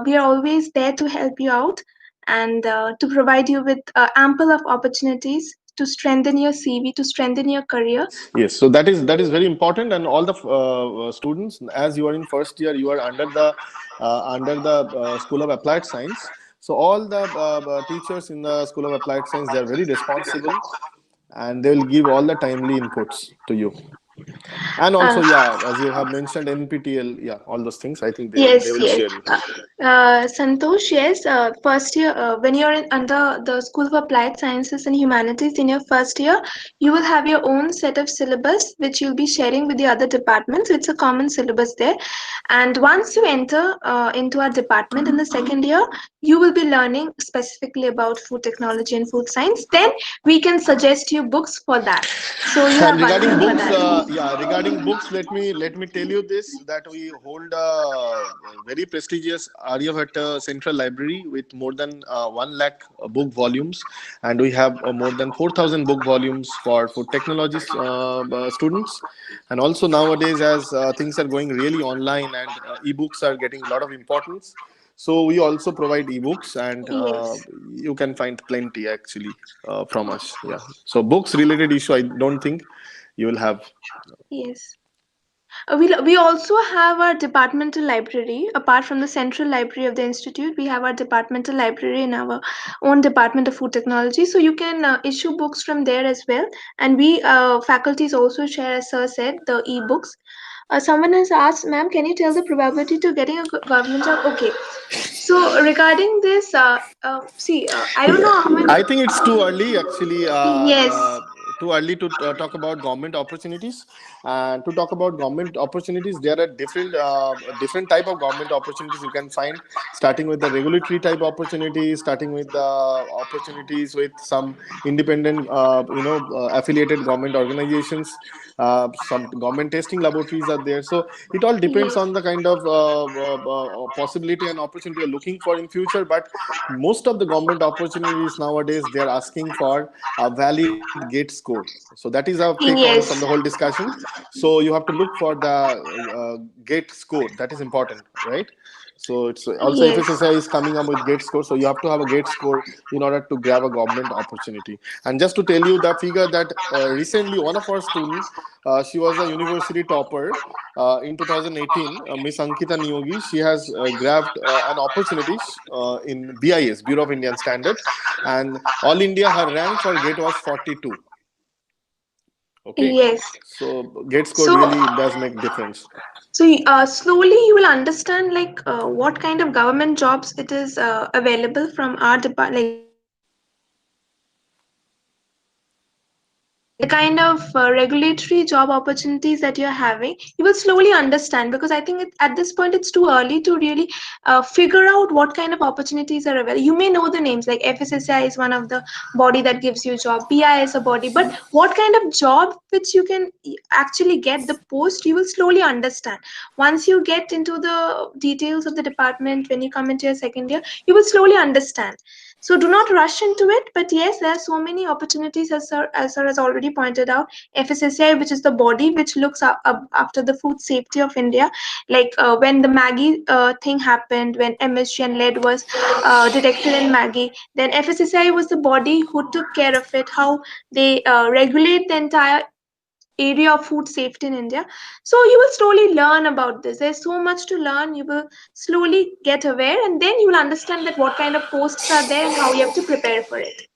We are always there to help you out, and to provide you with ample of opportunities to strengthen your CV, to strengthen your career. Yes, so that is very important, and all the students, as you are in first year, you are under the School of Applied Science. So all the teachers in the School of Applied Science, they are very responsible, and they will give all the timely inputs to you. And also, Uh, yeah, as you have mentioned, NPTEL, yeah, all those things. I think they Yes, will yes. share you. Santosh, yes. First year, when you're under the School of Applied Sciences and Humanities in your first year, you will have your own set of syllabus which you'll be sharing with the other departments. So it's a common syllabus there. And once you enter into our department in the second year, you will be learning specifically about food technology and food science. Then we can suggest you books for that. So you And have 1 year regarding for books, that. yeah, regarding books, let me tell you this, that we hold a very prestigious Aryabhatta Central Library with more than 1 lakh book volumes, and we have more than 4,000 book volumes for technology students. And also nowadays, as things are going really online and ebooks are getting a lot of importance, so we also provide ebooks, and Yes. you can find plenty actually from us. Yeah. So books related issue, I don't think you will have. Yes. We also have our departmental library. Apart from the central library of the institute, we have our departmental library in our own department of food technology. So you can issue books from there as well. And we faculties also share, as sir said, the e-books. Someone has asked, ma'am, can you tell the probability to getting a government job? Okay. So regarding this, I don't know how many. I think it's too early actually. Yes. Too early to talk about government opportunities. And to talk about government opportunities, there are different type of government opportunities you can find. Starting with the regulatory type opportunities, starting with the opportunities with some independent, affiliated government organizations. Some government testing laboratories are there. So it all depends Yes. on the kind of possibility and opportunity you're looking for in future. But most of the government opportunities nowadays, they are asking for a valid gate score. So that is a take on from the whole Yes. discussion. So you have to look for the gate score. That is important, right? So it's also Yes. FSSI is coming up with gate score. So you have to have a gate score in order to grab a government opportunity. And just to tell you the figure that recently one of our students, she was a university topper in 2018, Miss Ankita Niyogi. She has grabbed an opportunity in BIS, Bureau of Indian Standard, and all India her rank for gate was 42. Okay, Yes. so gate score So, really does make difference. slowly you will understand like what kind of government jobs it is available from our department, like the kind of regulatory job opportunities that you're having. You will slowly understand, because I think at this point it's too early to really figure out what kind of opportunities are available. You may know the names, like FSSI is one of the body that gives you job, PI is a body, but what kind of job which you can actually get the post, you will slowly understand once you get into the details of the department. When you come into your second year, you will slowly understand. So do not rush into it. But yes, there are so many opportunities, as sir has already pointed out. FSSAI, which is the body which looks up after the food safety of India, like when the Maggie thing happened, when MSG and lead was detected in Maggie, then FSSAI was the body who took care of it, how they regulate the entire area of food safety in India. So you will slowly learn about this. There's so much to learn. You will slowly get aware, and then you will understand that what kind of posts are there and how you have to prepare for it.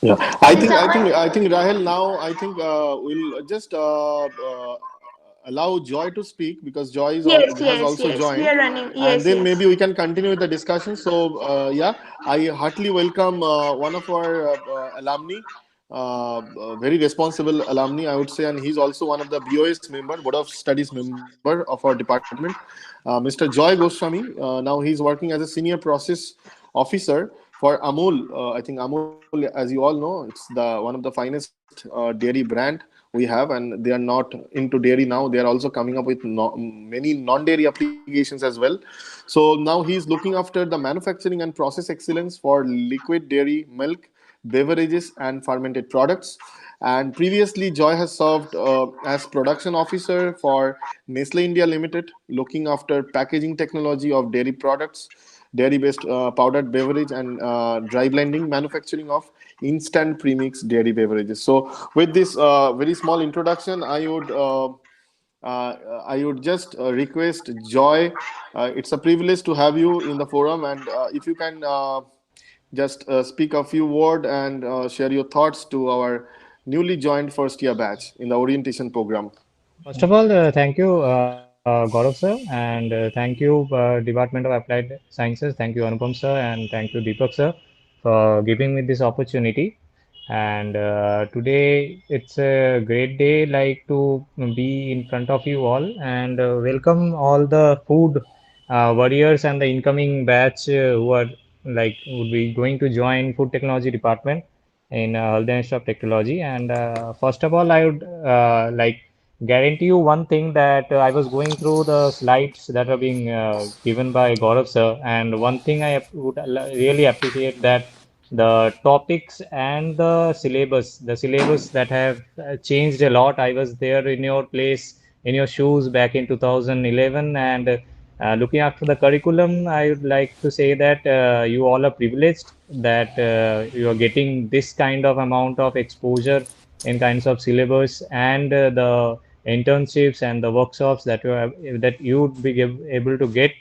Yeah, And someone, I think Rahel. Now, I think we'll just allow Joy to speak, because Joy is yes, has yes, also yes. We joined, are running. and Yes, then yes. maybe we can continue with the discussion. So, yeah, I heartily welcome one of our alumni, very responsible alumni, I would say, and he's also one of the BOS member, Board of Studies member of our department, Mr. Joy Goswami. Now he's working as a senior process officer for Amul. I think Amul, as you all know, it's the one of the finest dairy brand we have, and they are not into dairy now. They are also coming up with many non-dairy applications as well. So now he's looking after the manufacturing and process excellence for liquid dairy, milk, beverages, and fermented products. And previously, Joy has served as production officer for Nestle India Limited, looking after packaging technology of dairy products, dairy-based powdered beverage, and dry blending manufacturing of instant premix dairy beverages. So, with this very small introduction, I would just request Joy. It's a privilege to have you in the forum, and if you can just speak a few word and share your thoughts to our newly joined first year batch in the orientation program. First of all, thank you, Gaurav sir, and thank you, Department of Applied Sciences. Thank you, Anupam sir, and thank you, Deepak sir, for giving me this opportunity. And today it's a great day, like to be in front of you all and welcome all the food warriors and the incoming batch who are like would be going to join food technology department in Haldia Institute of Technology. And first of all, I would like guarantee you one thing that I was going through the slides that are being given by Gaurav sir, and one thing would really appreciate that the topics and the syllabus that have changed a lot. I was there in your place, in your shoes back in 2011, and looking after the curriculum, I would like to say that you all are privileged that you are getting this kind of amount of exposure in kinds of syllabus and the internships and the workshops that you would be able to get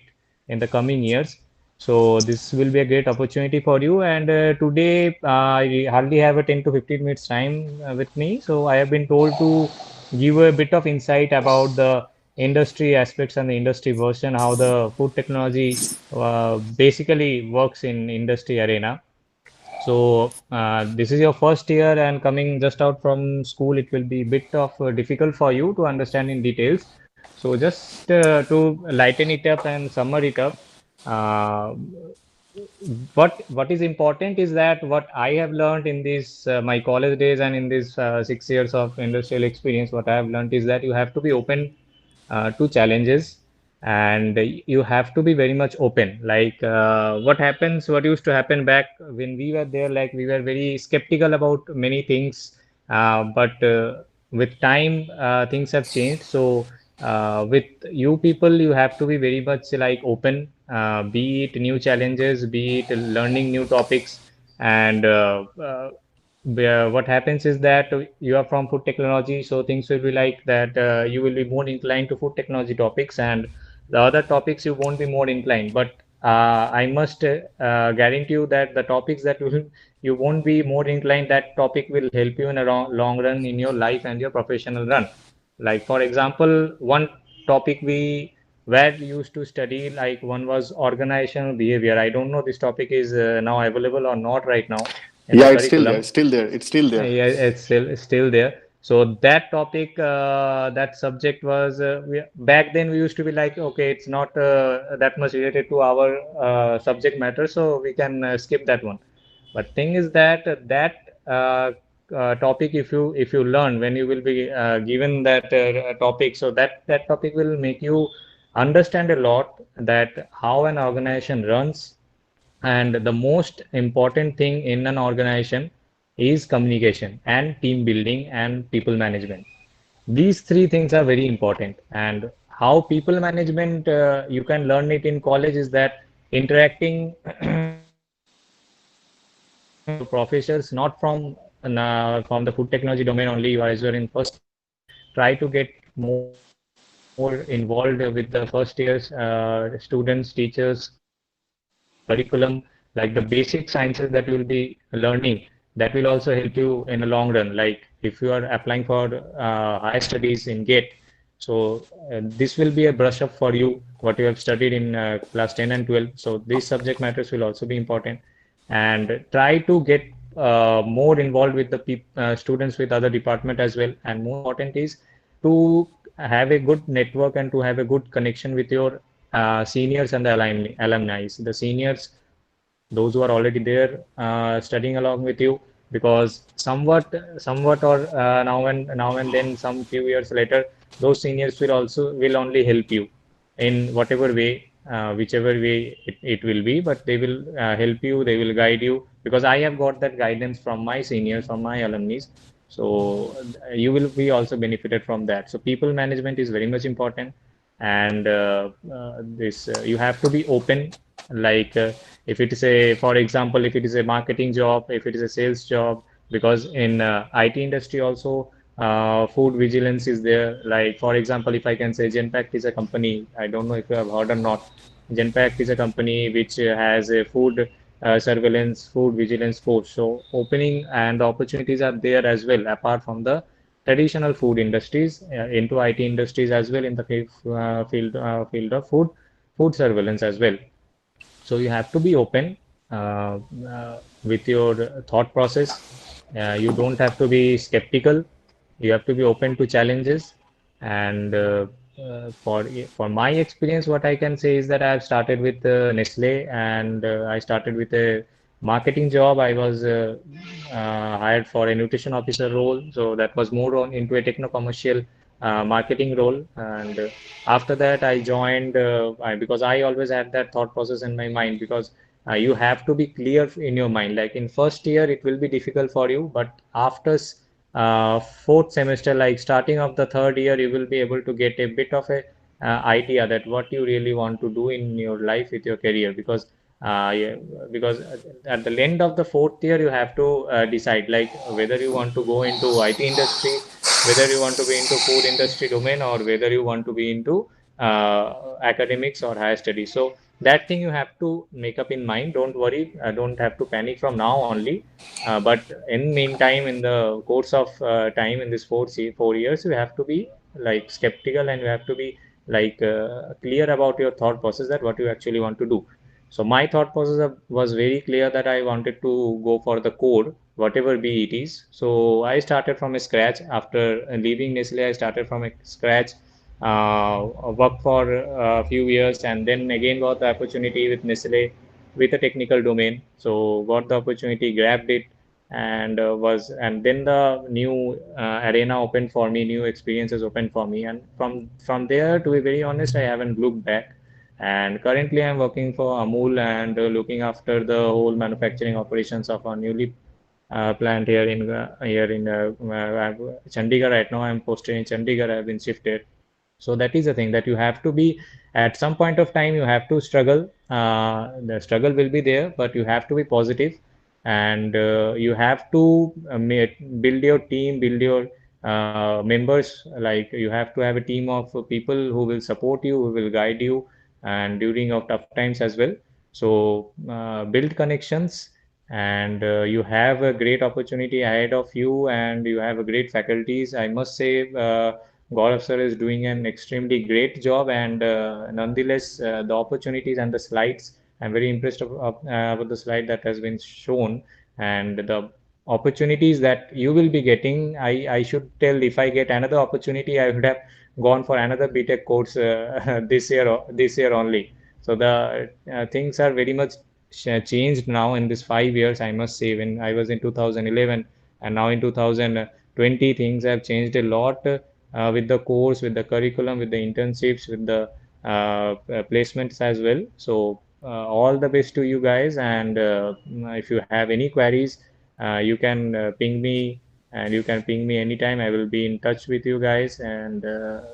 in the coming years. So this will be a great opportunity for you. And today I hardly have a 10 to 15 minutes time with me. So I have been told to give a bit of insight about the industry aspects and the industry version, how the food technology basically works in industry arena. So this is your first year and coming just out from school, it will be a bit of difficult for you to understand in details. So just to lighten it up and summer it up, uh, what is important is that what I have learned in these my college days and in these 6 years of industrial experience, what I have learned is that you have to be open to challenges and you have to be very much open. Like what used to happen back when we were there, like we were very skeptical about many things, but with time things have changed. So with you people, you have to be very much like open, be it new challenges, be it learning new topics. And what happens is that you are from food technology, so things will be like that you will be more inclined to food technology topics, and the other topics you won't be more inclined. But I must guarantee you that the topics that you won't be more inclined, that topic will help you in a long run in your life and your professional run. Like for example, one topic we were used to study, like one was organizational behavior. I don't know this topic is now available or not right now in the Yeah, it's still there. curriculum. Still there. It's still there. Yeah, it's still there. So that topic, that subject was back then we used to be like, okay, it's not that much related to our subject matter, so we can skip that one. But thing is that topic, if you learn when you will be given that topic, so that topic will make you understand a lot that how an organization runs, and the most important thing in an organization is communication and team building and people management. These three things are very important. And how people management you can learn it in college is that interacting with professors, not from the food technology domain only. You are as well in first year. Try to get more involved with the first years students, teachers, curriculum, like the basic sciences that you will be learning. That will also help you in a long run. Like if you are applying for higher studies in GATE, so this will be a brush up for you what you have studied in class 10 and 12. So these subject matters will also be important, and try to get more involved with the students with other department as well. And more important is to have a good network and to have a good connection with your seniors and the alumni. The seniors, those who are already there studying along with you, because somewhat or now and then, some few years later, those seniors will only help you in whatever way, whichever way it will be, but they will help you, they will guide you, because I have got that guidance from my seniors, from my alumni. So you will be also benefited from that. So people management is very much important. And this you have to be open. Like if it is for example, if it is a marketing job, if it is a sales job, because in IT industry also food vigilance is there. Like for example, if I can say, Genpact is a company, I don't know if you have heard or not. Genpact is a company which has a food surveillance, food vigilance force. So opening and the opportunities are there as well, apart from the traditional food industries, into IT industries as well in the field of food surveillance as well. So you have to be open with your thought process. You don't have to be skeptical. You have to be open to challenges. And for my experience, what I can say is that I have started with Nestle, and I started with a marketing job. I was hired for a nutrition officer role, so that was more on into a techno-commercial marketing role. And after that, I joined because I always had that thought process in my mind, because you have to be clear in your mind. Like in first year, it will be difficult for you, but after fourth semester, like starting of the third year, you will be able to get a bit of a idea that what you really want to do in your life with your career. Yeah, because at the end of the fourth year, you have to decide like whether you want to go into IT industry, whether you want to be into food industry domain, or whether you want to be into academics or higher studies. So that thing you have to make up in mind. Don't worry, don't have to panic from now only. But in meantime, in the course of time in this 4 years, you have to be like skeptical, and you have to be like clear about your thought process, that what you actually want to do. So my thought process was very clear that I wanted to go for the code, whatever be it is. So I started from scratch. After leaving Nestle, I started from scratch, worked for a few years, and then again got the opportunity with Nestle with a technical domain. So got the opportunity, grabbed it, and and then the new arena opened for me, new experiences opened for me, and from there, to be very honest, I haven't looked back. And currently, I'm working for Amul, and looking after the whole manufacturing operations of our newly plant here in Chandigarh. Right now, I'm posted in Chandigarh. I've been shifted. So that is the thing, that you have to be, at some point of time, you have to struggle. The struggle will be there, but you have to be positive, and you have to build your team, build your members. Like you have to have a team of people who will support you, who will guide you, and during your tough times as well. So build connections, and you have a great opportunity ahead of you, and you have a great faculties. I must say, Gaurav sir is doing an extremely great job, and nonetheless, the opportunities and the slides, I'm very impressed about the slide that has been shown, and the opportunities that you will be getting. I should tell, if I get another opportunity, I would have gone for another BTech course this year only. So the things are very much changed now in this 5 years. I must say, when I was in 2011 and now in 2020, things have changed a lot with the course, with the curriculum, with the internships, with the placements as well. So all the best to you guys. And if you have any queries, you can ping me, and you can ping me anytime. I will be in touch with you guys, and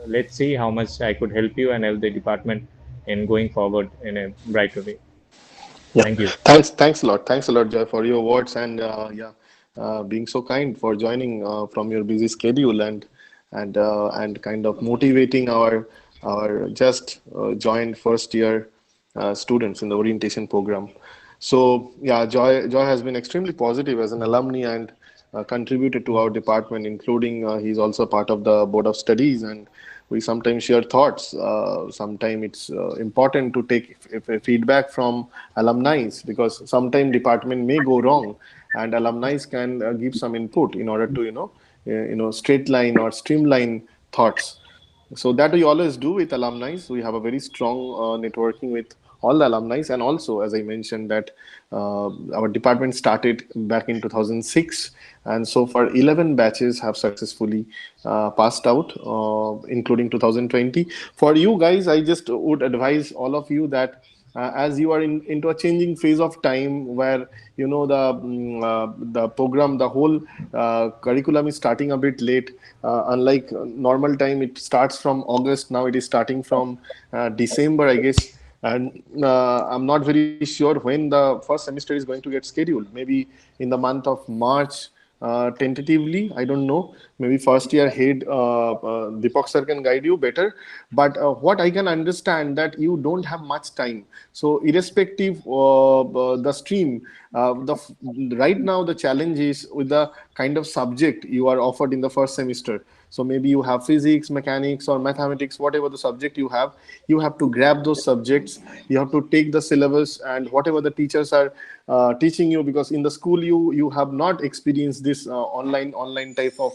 let's see how much I could help you and help the department in going forward in a brighter way. Yeah, Thank you. thanks a lot, Joy, for your words, and being so kind for joining from your busy schedule, and kind of motivating our just joined first year students in the orientation program. So yeah, Joy has been extremely positive as an alumni, and contributed to our department, including he's also part of the board of studies, and we sometimes share thoughts. Sometimes it's important to take feedback from alumni, because sometimes department may go wrong, and alumni can give some input in order to straight line or streamline thoughts. So that we always do with alumni. We have a very strong networking with all the alumni, and also, as I mentioned, that our department started back in 2006, and so far 11 batches have successfully passed out, including 2020. For you guys, I just would advise all of you that as you are into a changing phase of time, where the program, the whole curriculum is starting a bit late. Unlike normal time, it starts from August. Now it is starting from December, I guess. And I'm not very sure when the first semester is going to get scheduled. Maybe in the month of March tentatively. I don't know. Maybe first year head Deepak sir can guide you better. But what I can understand that you don't have much time. So irrespective the stream, right now the challenge is with the kind of subject you are offered in the first semester. So maybe you have physics, mechanics, or mathematics, whatever the subject you have to grab those subjects. You have to take the syllabus and whatever the teachers are teaching you, because in the school you have not experienced this online type of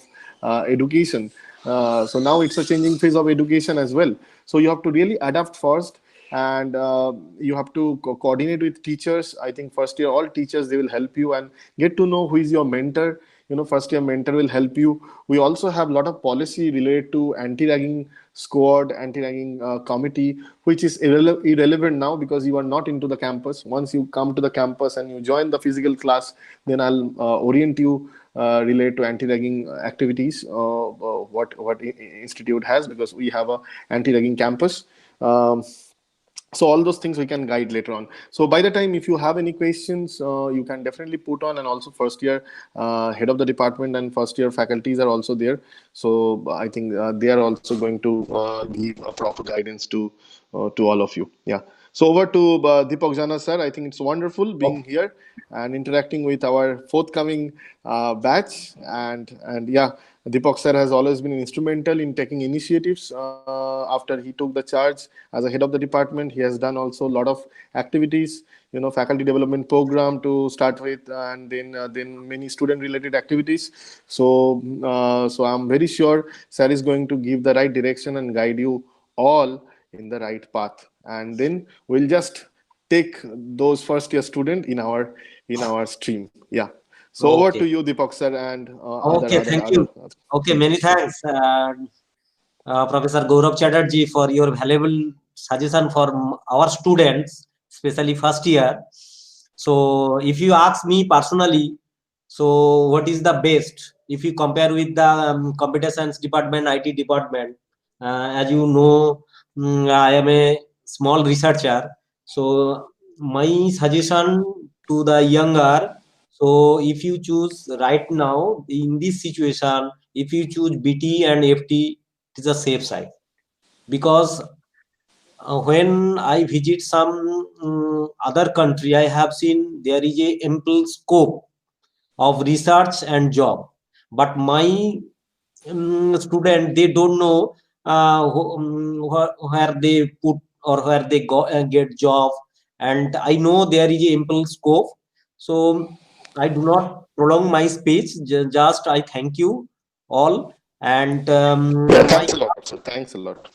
education. So now it's a changing phase of education as well. So you have to really adapt first, and you have to coordinate with teachers. I think first year all teachers, they will help you and get to know who is your mentor. First year mentor will help you. We also have a lot of policy related to anti-ragging squad, anti-ragging committee, which is irrelevant now because you are not into the campus. Once you come to the campus and you join the physical class, then I'll orient you related to anti-ragging activities, what institute has, because we have a anti-ragging campus. So all those things we can guide later on. So by the time, if you have any questions, you can definitely put on. And also first year head of the department and first year faculties are also there. So I think they are also going to give a proper guidance to all of you. Yeah. So over to Deepak Jana sir. I think it's wonderful being here and interacting with our forthcoming batch. And yeah, Deepak sir has always been instrumental in taking initiatives. After he took the charge as a head of the department, he has done also a lot of activities, faculty development program to start with, and then many student related activities. So I'm very sure sir is going to give the right direction and guide you all in the right path. And then we'll just take those first year student in our stream. Yeah. So over to Okay. you, Deepak sir, and Okay, thank you. Okay, many thanks, Professor Gaurav Chatterjee, for your valuable suggestion for our students, especially first year. So if you ask me personally, so what is the best if you compare with the computer science department, IT department? As you know, I am a small researcher. So my suggestion to the younger, so if you choose right now in this situation, if you choose BT and FT, it is a safe side, because when I visit some other country, I have seen there is a ample scope of research and job, but my student, they don't know where they put or where they go get job. And I know there is a ample scope. So I do not prolong my speech, just I thank you all. And yeah, thanks a lot, sir. Thanks a lot.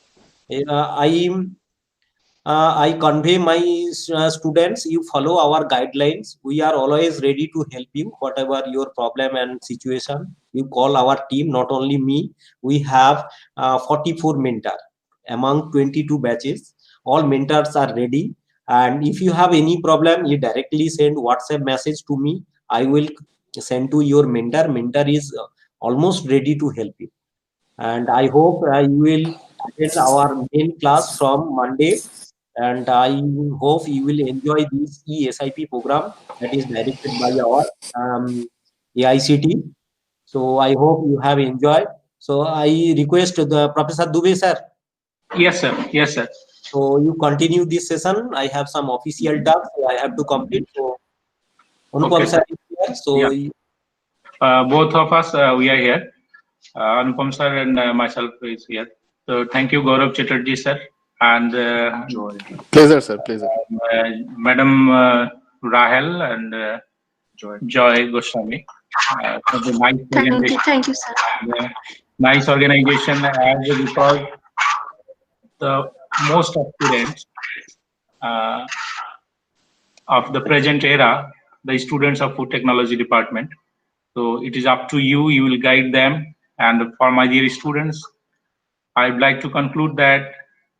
I convey my students, you follow our guidelines. We are always ready to help you, whatever your problem and situation. You call our team, not only me. We have 44 mentors among 22 batches. All mentors are ready. And if you have any problem, you directly send WhatsApp message to me. I will send to your mentor. Mentor is almost ready to help you. And I hope you will attend our main class from Monday, and I hope you will enjoy this ESIP program that is directed by our AICT. So I hope you have enjoyed. So I request the Professor Dubey sir. Yes, sir. Yes, sir. So you continue this session. I have some official tasks so I have to complete. So Anupam sir is here. So yeah. Both of us we are here. Anupam sir and myself is here. So thank you, Gaurav Chatterjee sir, and Pleasure, sir. Pleasure. Madam Rahel and Joy Goswami. For the nice presentation. Thank you, sir. Nice organization, because the most of students of the present era, the students of food technology department. So it is up to you. You will guide them. And for my dear students, I'd like to conclude that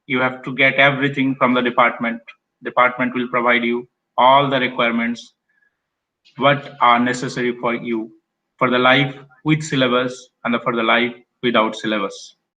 you have to get everything from the department. Department will provide you all the requirements what are necessary for you for the life with syllabus and for the life without syllabus.